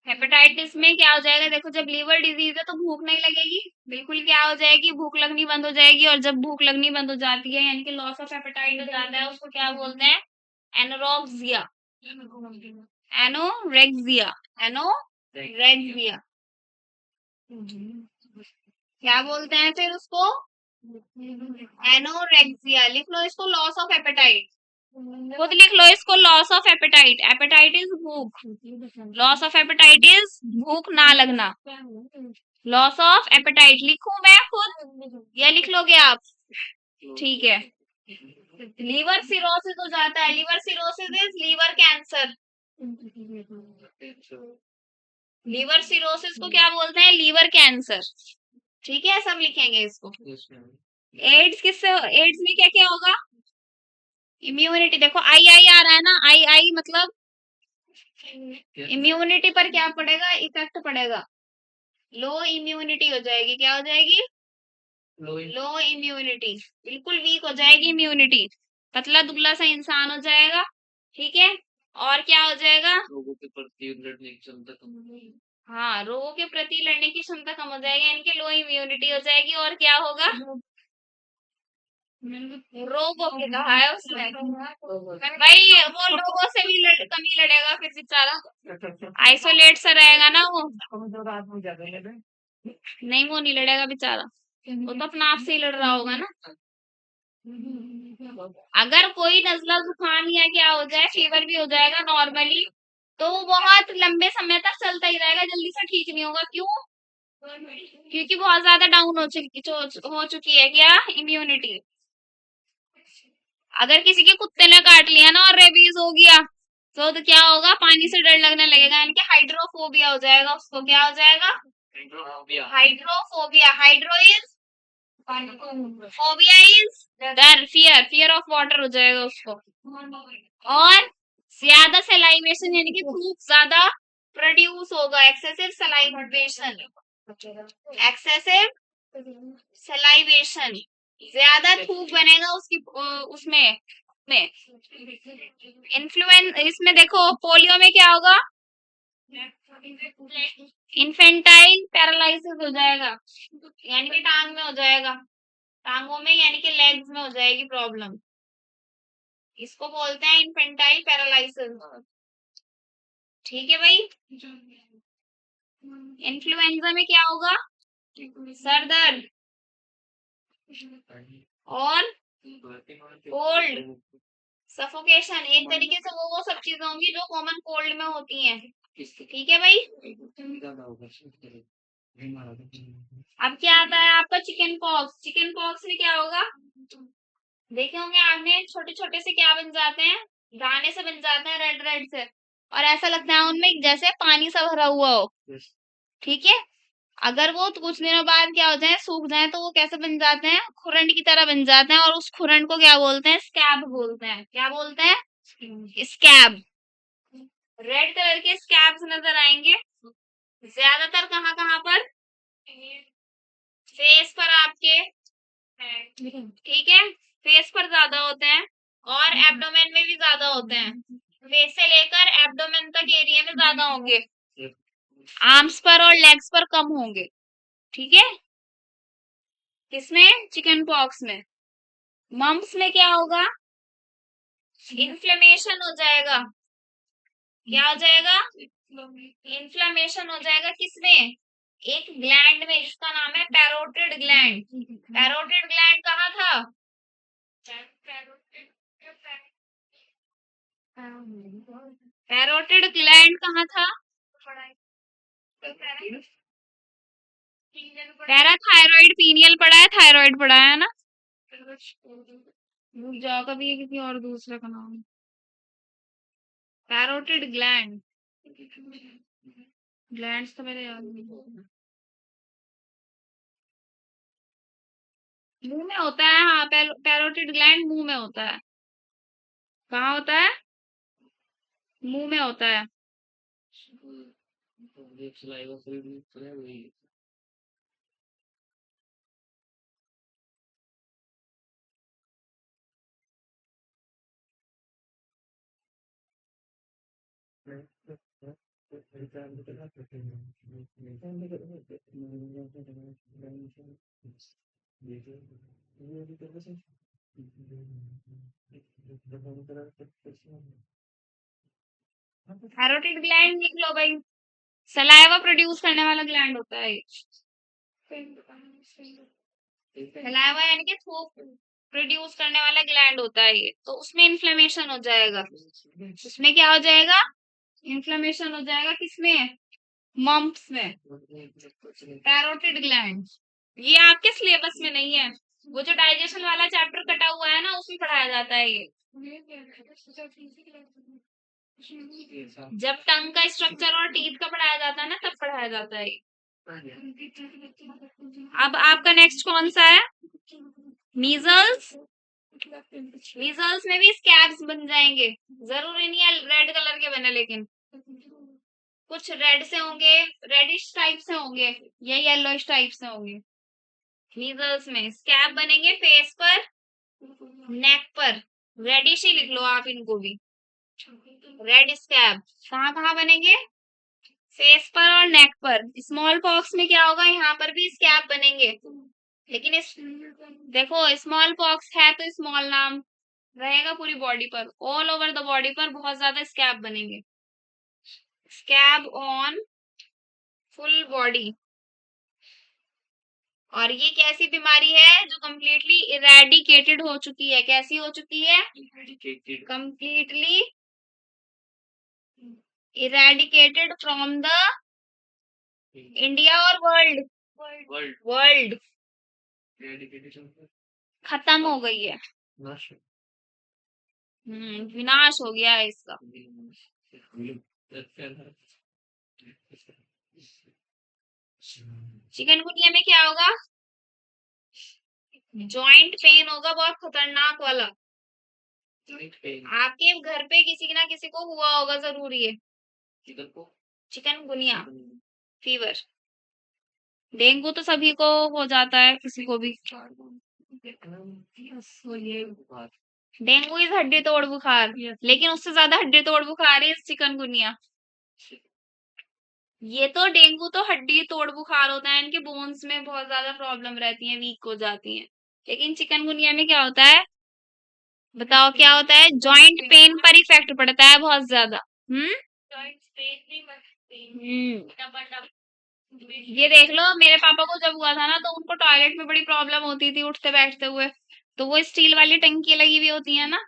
[SPEAKER 1] हेपेटाइटिस में क्या हो जाएगा, देखो जब लीवर डिजीज है तो भूख नहीं लगेगी, बिल्कुल क्या हो जाएगी, भूख लगनी बंद हो जाएगी। और जब भूख लगनी बंद हो जाती है यानी कि लॉस ऑफ एपेटाइट हो जाता है, उसको क्या बोलते हैं, एनोरेक्सिया। एनोरेक्सिया, एनोरेक्सिया क्या बोलते हैं फिर उसको, एनोरेक्सिया। लिख लो इसको, लॉस ऑफ एपेटाइट, खुद लिख लो इसको, loss of appetite. Appetite is भूख, लॉस ऑफ एपेटाइट इज भूख ना लगना। लॉस ऑफ एपेटाइट लिखूं मैं खुद, या लिख लोगे आप, ठीक है। लीवर सिरोसिस हो जाता है, liver cirrhosis is liver cancer. Liver cirrhosis को क्या बोलते हैं, लीवर कैंसर। ठीक है, सब लिखेंगे इसको। एड्स किससे, एड्स में क्या क्या होगा, इम्यूनिटी। देखो आई आई आ रहा है ना, आई आई मतलब इम्यूनिटी पर क्या पड़ेगा, इफेक्ट पड़ेगा, लो इम्यूनिटी हो जाएगी। क्या हो जाएगी, लो इम्यूनिटी, बिल्कुल वीक हो जाएगी इम्यूनिटी, पतला दुबला सा इंसान हो जाएगा। ठीक है, और क्या हो जाएगा, रोगों के प्रति लड़ने की क्षमता कम। हाँ, रोगों के प्रति लड़ने की क्षमता कम हो जाएगी, यानी कि लो इम्यूनिटी हो जाएगी। और क्या होगा, रोगों के कहा है उसने, भाई वो लोगों से भी कम ही लड़ेगा फिर बेचारा, आइसोलेट सा रहेगा ना वो, नहीं वो नहीं लड़ेगा बेचारा, वो तो अपना आप से ही लड़ रहा होगा ना। अगर कोई नजला जुकाम या क्या हो जाए, फीवर भी हो जाएगा नॉर्मली, तो वो बहुत लंबे समय तक चलता ही रहेगा, जल्दी से ठीक नहीं होगा। क्यों, क्योंकि बहुत ज्यादा डाउन हो चुकी है क्या, इम्यूनिटी। अगर किसी के कुत्ते ने काट लिया ना और रेबीज हो गया, तो क्या होगा, पानी से डर लगने लगेगा, यानी कि हाइड्रोफोबिया हो जाएगा उसको। क्या हो जाएगा, hydrophobia. Hydro is, phobia is डर, फियर, फियर ऑफ वाटर हो जाएगा उसको। और ज्यादा सलाइवेशन यानी कि खूब ज्यादा प्रोड्यूस होगा, एक्सेसिव सलाइवेशन, एक्सेसिव सलाइवेशन, ज्यादा थूक बनेगा उसकी उसमें में। इन्फ्लुएंस इसमें देखो, पोलियो में क्या होगा, इन्फेंटाइल पैरालिसिस हो जाएगा, यानी कि टांग में हो जाएगा, टांगों में यानी कि लेग्स में हो जाएगी प्रॉब्लम, इसको बोलते हैं इन्फेंटाइल पैरालिसिस। ठीक है भाई, इन्फ्लुएंजा में क्या होगा, सर दर्द और कोल्ड, सफोकेशन, एक तरीके से वो सब चीजें होंगी जो कॉमन कोल्ड में होती हैं। ठीक है भाई, अब क्या आता है आपका, चिकन पॉक्स। चिकन पॉक्स में क्या होगा, देखे होंगे आपने, छोटे छोटे से क्या बन जाते हैं, दाने से बन जाते हैं, रेड रेड से, और ऐसा लगता है उनमें जैसे पानी सा भरा हुआ हो। ठीक है, अगर वो तो कुछ दिनों बाद क्या हो जाए, सूख जाए, तो वो कैसे बन जाते हैं, खुरंड की तरह बन जाते हैं, और उस खुरंड को क्या बोलते हैं, स्कैब बोलते हैं। क्या बोलते हैं, स्कैब। रेड कलर के स्कैब्स नजर आएंगे ज्यादातर कहाँ कहाँ पर, फेस पर आपके, ठीक है, फेस पर ज्यादा होते हैं और एब्डोमेन में भी ज्यादा होते हैं। फेस से लेकर एब्डोमेन तक एरिया में ज्यादा होंगे, आर्म्स पर और लेग्स पर कम होंगे। ठीक है, किसमें? चिकन पॉक्स में। मम्प्स में क्या होगा? इन्फ्लेमेशन हो जाएगा। क्या हो जाएगा? इन्फ्लेमेशन हो जाएगा। किसमें? एक ग्लैंड में जिसका नाम है पैरोटिड ग्लैंड। पैरोटिड ग्लैंड कहाँ था? पैरोटिड ग्लैंड कहाँ था? पैराथायरॉइड पीनियल पढ़ा है, थायराइड पढ़ा है ना? रुक जाओ, कभी ये किसी और दूसरे का नाम। पैरोटिड ग्लैंड, ग्लैंड्स तो मेरे याद नहीं। मुंह में होता है, हाँ, पैरोटिड ग्लैंड मुंह में होता है। कहाँ होता है? मुंह में होता है। पैरोटिड ग्लैंड लिख लो भाई, सलाइवा प्रोड्यूस करने वाला ग्लैंड होता है ये। सलाइवा यानी कि थूक प्रोड्यूस करने वाला ग्लैंड होता है ये, तो उसमें इन्फ्लेमेशन हो जाएगा। उसमें क्या हो जाएगा? इन्फ्लेमेशन हो जाएगा। किसमें? मम्प्स में। पैरोटिड ग्लैंड, ये आपके सिलेबस में नहीं है। वो जो डाइजेशन वाला चैप्टर कटा हुआ है ना, उसमें पढ़ाया जाता है ये। जब टंग का स्ट्रक्चर और टीथ का पढ़ाया जाता है ना, तब पढ़ाया जाता है ये। अब आपका नेक्स्ट कौन सा है? मीजल्स। मीजल्स में भी स्कैब्स बन जाएंगे, जरूरी नहीं है रेड कलर के बने, लेकिन कुछ रेड से होंगे, रेडिश टाइप से होंगे या येलोइश टाइप से होंगे। मीजल्स में स्कैब बनेंगे फेस पर, नेक पर। रेडिश ही लिख लो आप इनको भी, रेड स्कैब। कहाँ कहाँ बनेंगे? फेस पर और नेक पर। स्मॉल पॉक्स में क्या होगा? यहाँ पर भी स्कैब बनेंगे, लेकिन इस देखो, स्मॉल पॉक्स है तो स्मॉल नाम रहेगा पूरी बॉडी पर, ऑल ओवर द बॉडी पर बहुत ज्यादा स्कैब बनेंगे। Scab on full body. और ये कैसी बीमारी है जो कंप्लीटली इरेडिकेटेड हो चुकी है? कैसी हो चुकी है? Completely eradicated from the India और वर्ल्ड। वर्ल्ड खत्म हो गई है। विनाश हो गया है इसका। चिकनगुनिया में क्या होगा? जॉइंट पेन होगा, बहुत खतरनाक वाला। आपके घर पे किसी ना किसी को हुआ होगा, जरूरी है। Chikungunya fever. डेंगू तो सभी को हो जाता है, किसी को भी। डेंगू इज हड्डी तोड़ बुखार, लेकिन उससे ज्यादा हड्डी तोड़ बुखार है चिकनगुनिया। ये तो डेंगू तो हड्डी तोड़ बुखार होता है, इनके बोन्स में बहुत ज्यादा प्रॉब्लम रहती है, वीक हो जाती है। लेकिन चिकनगुनिया में क्या होता है? बताओ क्या होता है? जॉइंट पेन पर इफेक्ट पड़ता है बहुत ज्यादा। हम्म ये देख लो, मेरे पापा को जब हुआ था ना, तो उनको टॉयलेट में बड़ी प्रॉब्लम होती थी उठते बैठते हुए। तो वो स्टील वाली टंकी लगी हुई होती है ना,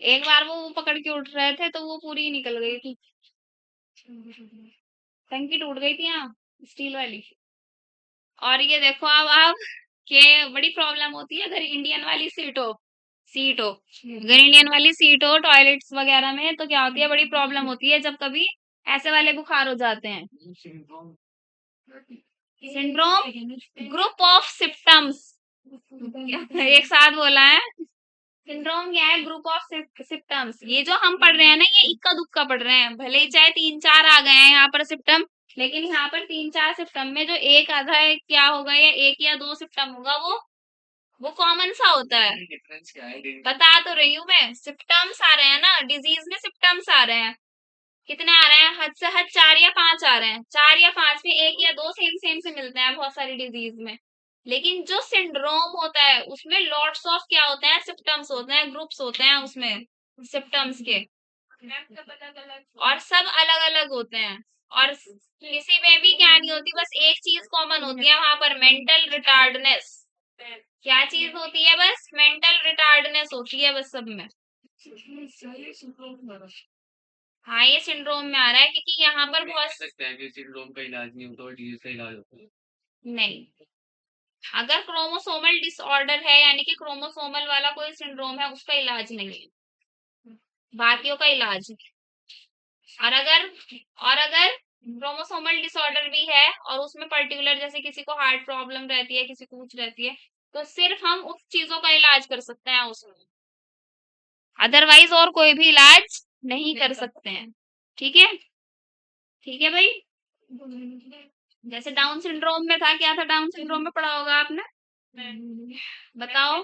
[SPEAKER 1] एक बार वो पकड़ के उठ रहे थे तो वो पूरी निकल गई थी, टंकी टूट गई थी यहाँ, स्टील वाली। और ये देखो, अब के बड़ी प्रॉब्लम होती है अगर इंडियन वाली सीट हो अगर इंडियन वाली सीट हो टॉयलेट्स वगैरह में, तो क्या होती है? बड़ी प्रॉब्लम होती है जब कभी ऐसे वाले बुखार हो जाते हैं। Syndrome, group of symptoms. एक साथ बोला है। सिंड्रोम क्या है? Group of symptoms. ये जो हम पढ़ रहे हैं ना, ये इक्का दुक्का पढ़ रहे हैं, भले ही चाहे 3-4 आ गए हैं यहाँ पर सिम्टम, लेकिन यहाँ पर 3-4 सिम्टम में जो एक आधा है क्या होगा, या एक या दो सिम्टम होगा, वो वो कॉमन सा होता है।
[SPEAKER 2] डिफरेंस क्या है?
[SPEAKER 1] बता तो रही हूँ मैं, सिम्टम्स आ रहे हैं ना, डिजीज में सिम्टम्स आ रहे हैं। कितने आ रहे हैं? हद से हद 4 या 5 आ रहे हैं। 4 या 5 में 1 या 2 सेम सेम से मिलते हैं बहुत सारी डिजीज में। लेकिन जो सिंड्रोम होता है उसमें लॉट्स ऑफ क्या होते हैं? सिम्टम्स होते हैं, ग्रुप्स होते हैं उसमें सिम्टम्स के, और सब अलग अलग होते हैं। और किसी में भी क्या नहीं होती, बस एक चीज कॉमन होती है वहां पर, मेंटल रिटार्डनेस। क्या चीज होती है? बस मेंटल रिटार्डनेस होती है बस सब में। हाँ, ये सिंड्रोम में आ रहा है क्योंकि यहाँ पर बहुत
[SPEAKER 2] सकता है कि सिंड्रोम का इलाज नहीं होता और डिजीज का इलाज होता है।
[SPEAKER 1] नहीं, अगर क्रोमोसोमल डिसऑर्डर है यानी कि क्रोमोसोमल वाला कोई सिंड्रोम है, उसका इलाज नहीं है, बाकियों का इलाज है। और अगर क्रोमोसोमल डिसऑर्डर भी है और उसमें पर्टिकुलर, जैसे किसी को हार्ट प्रॉब्लम रहती है, किसी को कुछ रहती है, तो सिर्फ हम उस चीजों का इलाज कर सकते हैं उसमें, अदरवाइज और कोई भी इलाज नहीं कर सकते हैं। ठीक है? ठीक है भाई। जैसे डाउन सिंड्रोम में था, क्या था डाउन सिंड्रोम में पढ़ा होगा आपने? बताओ।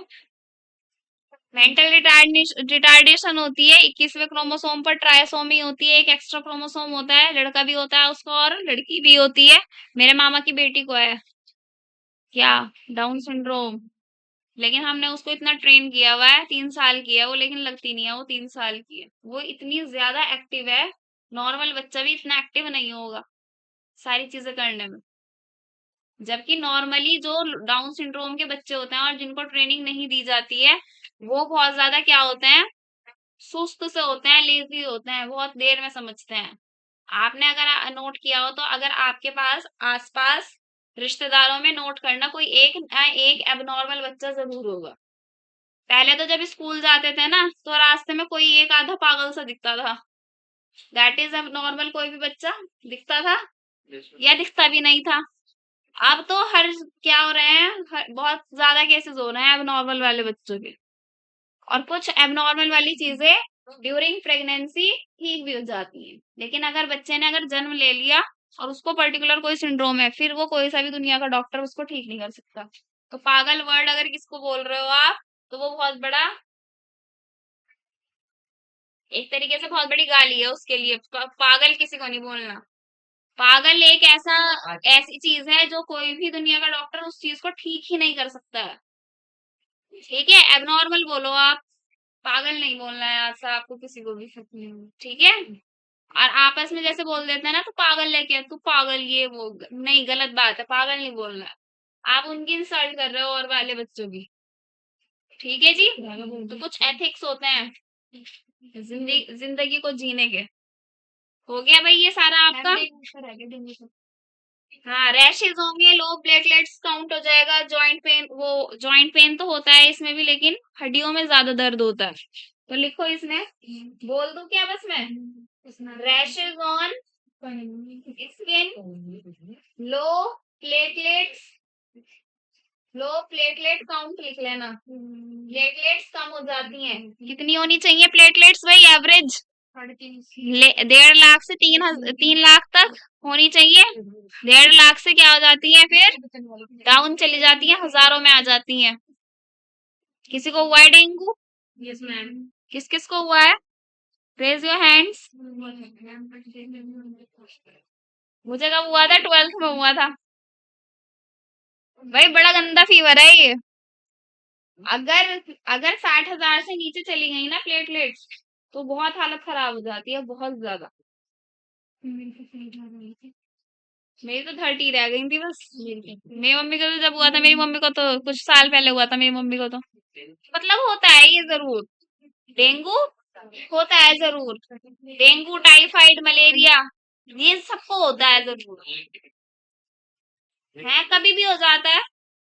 [SPEAKER 1] मेंटल रिटार्डेशन होती है, 21वें क्रोमोसोम पर ट्रायसोमी होती है, एक एक्स्ट्रा क्रोमोसोम होता है, लड़का भी होता है उसको और लड़की भी होती है। मेरे मामा की बेटी को है क्या? Down syndrome. लेकिन हमने उसको इतना ट्रेन किया हुआ है, 3 साल की है वो, लेकिन लगती नहीं है वो 3 साल की है। वो इतनी ज्यादा एक्टिव है, नॉर्मल बच्चा भी इतना एक्टिव नहीं होगा सारी चीजें करने में। जबकि नॉर्मली जो डाउन सिंड्रोम के बच्चे होते हैं और जिनको ट्रेनिंग नहीं दी जाती है, वो बहुत ज्यादा क्या होते हैं? सुस्त से होते हैं, लेजी होते हैं, बहुत देर में समझते हैं। आपने अगर नोट किया हो तो, अगर आपके पास आसपास रिश्तेदारों में नोट करना, कोई एक ना एक एबनॉर्मल बच्चा जरूर होगा। पहले तो जब स्कूल जाते थे ना, तो रास्ते में कोई एक आधा पागल सा दिखता था, दैट इज एबनॉर्मल। कोई भी बच्चा दिखता था या दिखता भी नहीं था। अब तो हर क्या हो रहे हैं, बहुत ज्यादा केसेस हो रहे हैं एबनॉर्मल वाले बच्चों के। और कुछ एबनॉर्मल वाली चीजें ड्यूरिंग प्रेगनेंसी ठीक भी हो जाती हैं। लेकिन अगर बच्चे ने अगर जन्म ले लिया और उसको पर्टिकुलर कोई सिंड्रोम है, फिर वो कोई सा भी दुनिया का डॉक्टर उसको ठीक नहीं कर सकता। तो पागल वर्ड अगर किसको बोल रहे हो आप, तो वो बहुत बड़ा, एक तरीके से बहुत बड़ी गाली है उसके लिए। पागल किसी को नहीं बोलना। पागल एक ऐसी चीज है जो कोई भी दुनिया का डॉक्टर उस चीज को ठीक ही नहीं कर सकता है। ठीक है? एबनॉर्मल बोलो आप, पागल नहीं बोलना है आज से आपको किसी को भी। ठीक है? और आपस में जैसे बोल देते हैं ना, तू पागल है क्या, तू पागल, ये वो नहीं, गलत बात है, पागल नहीं बोलना है। आप उनकी इंसल्ट कर रहे हो और वाले बच्चों की। ठीक है जी? तो कुछ एथिक्स होते हैं जिंदगी जिंदगी को जीने के। हो गया भाई ये सारा आपका? हाँ, रैशेज होंगे, लो प्लेटलेट्स काउंट हो जाएगा, जॉइंट पेन, वो जॉइंट पेन तो होता है इसमें भी, लेकिन हड्डियों में ज्यादा दर्द होता है। तो लिखो इसमें, बोल दूं क्या बस मैं? Rashes on skin, low platelets, low platelet count लिख लेना। प्लेटलेट्स कम हो जाती हैं, कितनी होनी चाहिए प्लेटलेट्स भाई? एवरेज 1.5 लाख से 3 लाख तक होनी चाहिए। 1.5 लाख से क्या हो जाती है फिर? डाउन चली जाती है, हजारों में आ जाती है। किसी को हुआ है डेंगू? Yes ma'am. किस किस को हुआ है? Raise your hands. मुझे कब हुआ था? 12th में हुआ था भाई। बड़ा गंदा फीवर है ये। अगर अगर 60,000 से नीचे चली गई ना प्लेटलेट्स, तो बहुत हालत खराब हो जाती है, बहुत ज्यादा। मेरी तो 30 रह गई थी बस। मेरी मम्मी को तो जब हुआ था, मेरी मम्मी को तो कुछ साल पहले हुआ था मेरी मम्मी को तो। मतलब होता है ये जरूर, डेंगू होता है जरूर, डेंगू, टाइफाइड, मलेरिया, ये सबको होता है जरूर, है कभी भी हो जाता है।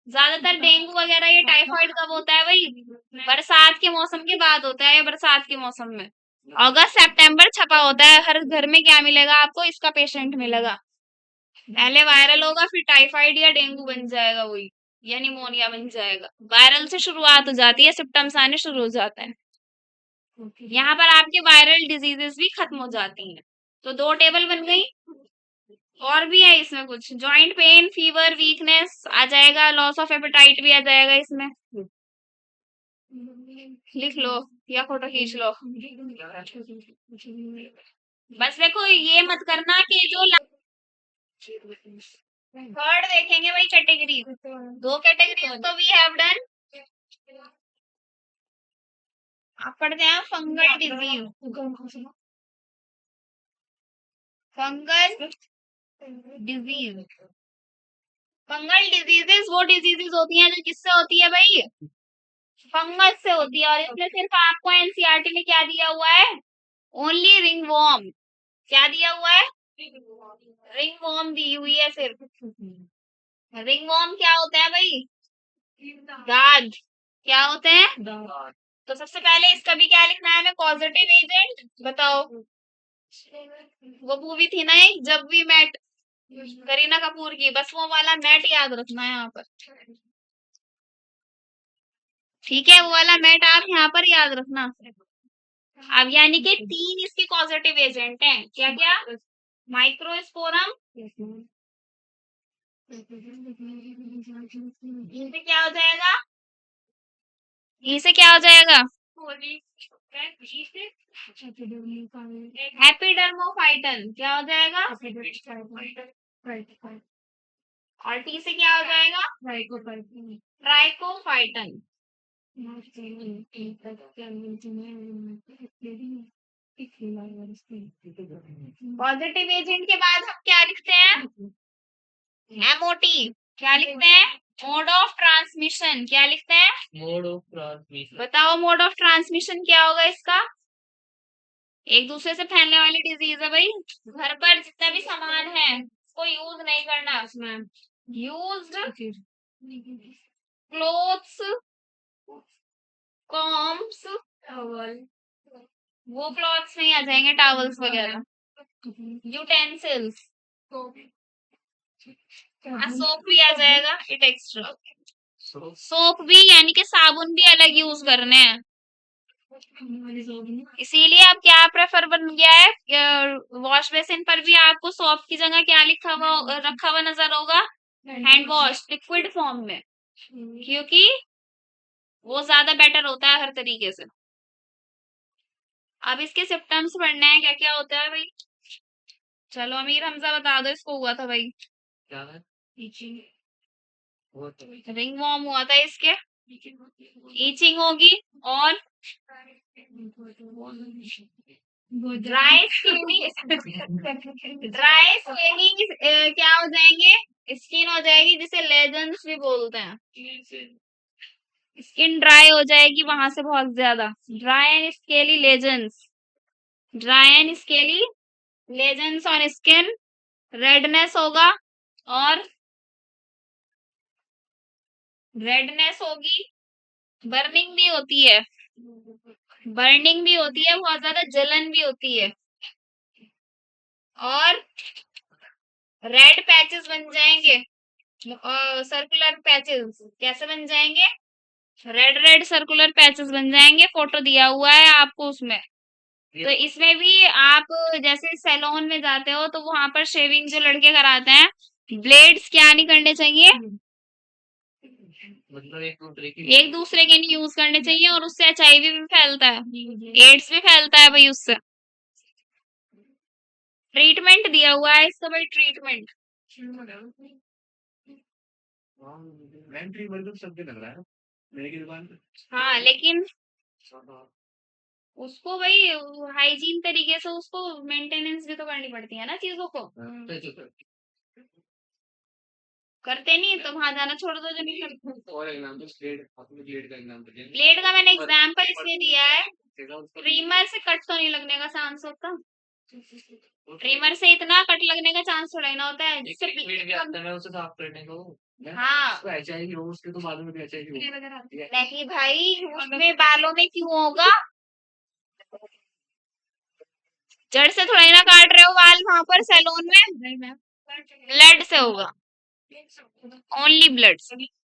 [SPEAKER 1] ज्यादातर डेंगू वगैरह ये टाइफाइड कब होता है भाई? बरसात के मौसम के बाद होता है, या बरसात के मौसम में। अगस्त सितंबर छपा होता है, हर घर में क्या मिलेगा आपको? इसका पेशेंट मिलेगा। पहले वायरल होगा, फिर टाइफाइड या डेंगू बन जाएगा वही, या निमोनिया बन जाएगा। वायरल से शुरुआत हो जाती है, सिम्टम्स आने शुरू हो जाते हैं। यहाँ पर आपके वायरल डिजीजेस भी खत्म हो जाती हैं। तो 2 टेबल बन गई। और भी है इसमें कुछ, जॉइंट पेन, फीवर, वीकनेस आ जाएगा, लॉस ऑफ एपेटाइट भी आ जाएगा इसमें, लिख लो या फोटो खींच लो। बस देखो ये मत करना कि जो थर्ड देखेंगे भाई कैटेगरी, दो कैटेगरी तो वी हैव डन। आप पढ़ते हैं fungal disease, fungal disease. Fungal diseases वो डिजीजेस होती हैं जो किससे होती है भाई, फंगस से होती है। और इसमें सिर्फ आपको एनसीईआरटी में क्या दिया हुआ है, ओनली रिंग वॉर्म। क्या दिया हुआ है, रिंग वॉर्म दी हुई है सिर्फ। रिंग वॉर्म क्या होता है भाई, दाद। क्या होते हैं, तो सबसे पहले इसका भी क्या लिखना है हमें, पॉजिटिव एजेंट। बताओ, वो मूवी थी ना एक, जब वी मेट, करीना कपूर की, बस वो वाला मैट याद रखना है यहाँ पर। ठीक है, वो वाला मैट आप यहाँ पर याद रखना। अब यानी कि 3 इसके पॉजिटिव एजेंट हैं, क्या क्या, माइक्रोस्पोरम, इनसे क्या हो जाएगा, इसे क्या हो जाएगा, हैप्पीडर्मोफाइटन। क्या हो जाएगा, और टी से क्या हो जाएगा, ट्राइकोफाइटन। पॉजिटिव एजेंट के बाद हम क्या लिखते हैं, एमओटी। क्या लिखते हैं, मोड ऑफ ट्रांसमिशन। क्या लिखते हैं,
[SPEAKER 2] मोड ऑफ ट्रांसमिशन।
[SPEAKER 1] बताओ मोड ऑफ ट्रांसमिशन क्या होगा इसका, एक दूसरे से फैलने वाली डिजीज है भाई। घर पर जितना भी सामान है उसको यूज नहीं करना, उसमें यूज्ड क्लोथ्स, कॉम्स, वो क्लॉथ्स नहीं आ जाएंगे, टॉवल्स वगैरह, यूटेंसिल्स, सोप भी आ जाएगा, इट एक्स्ट्रा। सोप भी यानी कि साबुन भी अलग यूज करने हैं, इसीलिए अब क्या प्रेफर बन गया है, वॉश बेसिन पर भी आपको सोप की जगह क्या लिखा हुआ रखा हुआ नजर होगा, हैंड वॉश लिक्विड फॉर्म में, क्योंकि वो ज्यादा बेटर होता है हर तरीके से। अब इसके सिम्टम्स पढ़ने हैं, क्या क्या होता है भाई। चलो अमीर हमजा बता दो, इसको हुआ था भाई,
[SPEAKER 2] क्या है, वो तो
[SPEAKER 1] रिंग वॉर्म हुआ था इसके, ईचिंग होगी, और ड्राई स्किनिंग, ड्राई स्किनिंग क्या हो जाएंगे, स्किन हो जाएगी जिसे लेजेंड्स भी बोलते हैं, स्किन ड्राई हो जाएगी वहां से बहुत ज्यादा, dry and scaly legends, dry and scaly legends on skin, redness होगा, और रेडनेस होगी, बर्निंग भी होती है, बर्निंग भी होती है, बहुत ज्यादा जलन भी होती है, और रेड पैचेस बन जाएंगे, सर्कुलर पैचेस कैसे बन जाएंगे, रेड रेड सर्कुलर पैचेस बन जाएंगे, फोटो दिया हुआ है आपको उसमें। तो इसमें भी आप जैसे सैलून में जाते हो तो वहां पर शेविंग जो लड़के कराते हैं, ब्लेड्स क्या नहीं करने चाहिए,
[SPEAKER 2] मतलब
[SPEAKER 1] एक दूसरे के नहीं यूज करने चाहिए, और उससे एचआईवी भी फैलता है, एड्स भी फैलता है भाई उससे। ट्रीटमेंट दिया हुआ है इसका भाई, ट्रीटमेंट।
[SPEAKER 2] एंट्री मतलब सबके लग रहा है मेरे की दुकान पे।
[SPEAKER 1] हाँ लेकिन उसको भाई हाइजीन तरीके से उसको मेंटेनेंस भी तो करनी पड़ती है ना चीजों को, करते नहीं तो वहां जाना छोड़ दो जो नहीं करते।
[SPEAKER 2] और एग्जांपल ब्लेड, आपने ब्लेड का एग्जांपल दिया,
[SPEAKER 1] ब्लेड का मैंने एग्जाम्पल इसलिए दिया है, ट्रिमर से कट तो नहीं लगने का चांस होता, ट्रिमर से इतना कट लगने का चांस थोड़ा ही ना होता है, जिससे
[SPEAKER 2] लिक्विड भी आता है उसे साफ करने को।
[SPEAKER 1] हाँ
[SPEAKER 2] उसको एचआईवी हो, उसके तो बालों में भी एचआईवी हो।
[SPEAKER 1] नहीं भाई, उसमें बालों में क्यों होगा, जड़ से थोड़ा ही ना काट रहे हो बाल वहां पर सैलून में, ब्लड से होगा, ओनली ब्लड से। कोई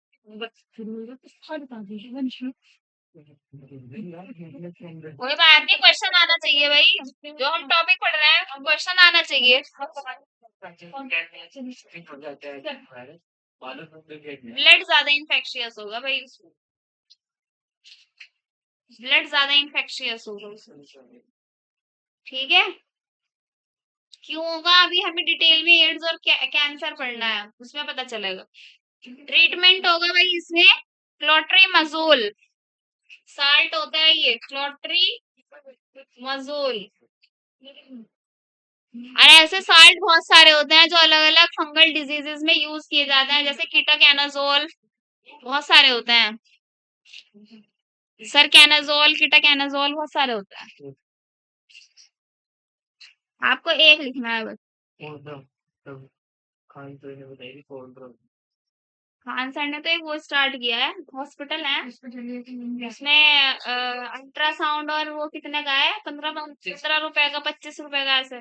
[SPEAKER 1] बात नहीं, क्वेश्चन आना चाहिए भाई, जो हम टॉपिक पढ़ रहे हैं क्वेश्चन आना चाहिए। ब्लड ज्यादा इन्फेक्शियस होगा भाई, ब्लड ज्यादा इन्फेक्शियस होगा, ठीक है। क्यों होगा, अभी हमें डिटेल में एड्स और कैंसर पढ़ना है, उसमें पता चलेगा। ट्रीटमेंट होगा भाई इसमें क्लोट्रीमazole, साल्ट होता है ये क्लोट्रीमazole। और ऐसे साल्ट बहुत सारे होते हैं जो अलग अलग फंगल डिजीजेस में यूज किए जाते हैं, जैसे कीटाकेनाजोल, बहुत सारे होते हैं, सरकेनाजोल, कीटाकेनाजोल, बहुत सारे होते हैं। आपको एक लिखना है बस। खान सर ने तो एक वो स्टार्ट किया है, हॉस्पिटल है उसमें अल्ट्रासाउंड, और वो कितने का है, 15 रुपए का, 25 रुपए का ऐसे।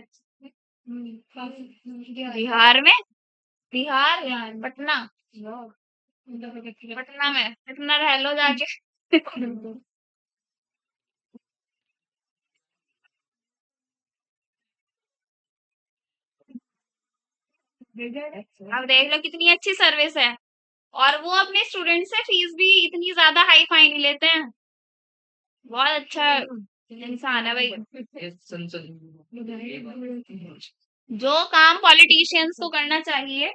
[SPEAKER 1] बिहार में, बिहार पटना, पटना में, पटना रह लो जाके। अब देख लो कितनी अच्छी सर्विस है, और वो अपने स्टूडेंट से फीस भी इतनी ज्यादा हाई फाई नहीं लेते हैं, बहुत अच्छा इंसान है भाई। जो काम पॉलिटिशियंस को करना चाहिए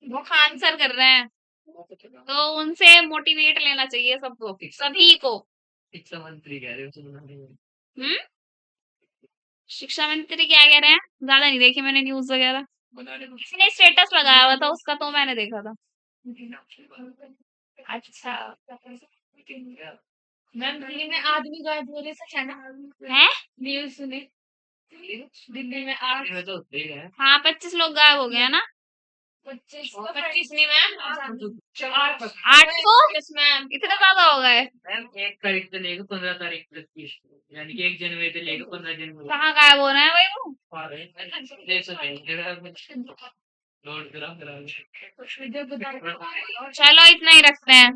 [SPEAKER 1] वो खान सर कर रहे हैं, तो उनसे मोटिवेट लेना चाहिए सबको, सभी को।
[SPEAKER 2] शिक्षा मंत्री कह रहे हो,
[SPEAKER 1] हम्म, शिक्षा मंत्री क्या कह रहे हैं, ज्यादा नहीं देखी मैंने न्यूज वगैरह, किसी ने स्टेटस लगाया हुआ था उसका तो मैंने देखा था। अच्छा, मैम दिल्ली में आदमी गायब होने से है ना, है न्यूज सुने, दिल्ली में आज
[SPEAKER 2] में तो होते ही है।
[SPEAKER 1] हाँ 25 लोग गायब हो गए हैं ना,
[SPEAKER 3] 25 नहीं मैम,
[SPEAKER 1] 800,
[SPEAKER 3] यस मैम।
[SPEAKER 1] इतने ज्यादा हो गए।
[SPEAKER 2] मैम 1 तारीख से लेकर 15 तारीख तक की, यानी कि 1 जनवरी से लेकर 15 जनवरी
[SPEAKER 1] कहाँ गायब हो रहे हैं भाई वो,
[SPEAKER 2] नोट करा
[SPEAKER 1] चलो इतना ही रखते हैं।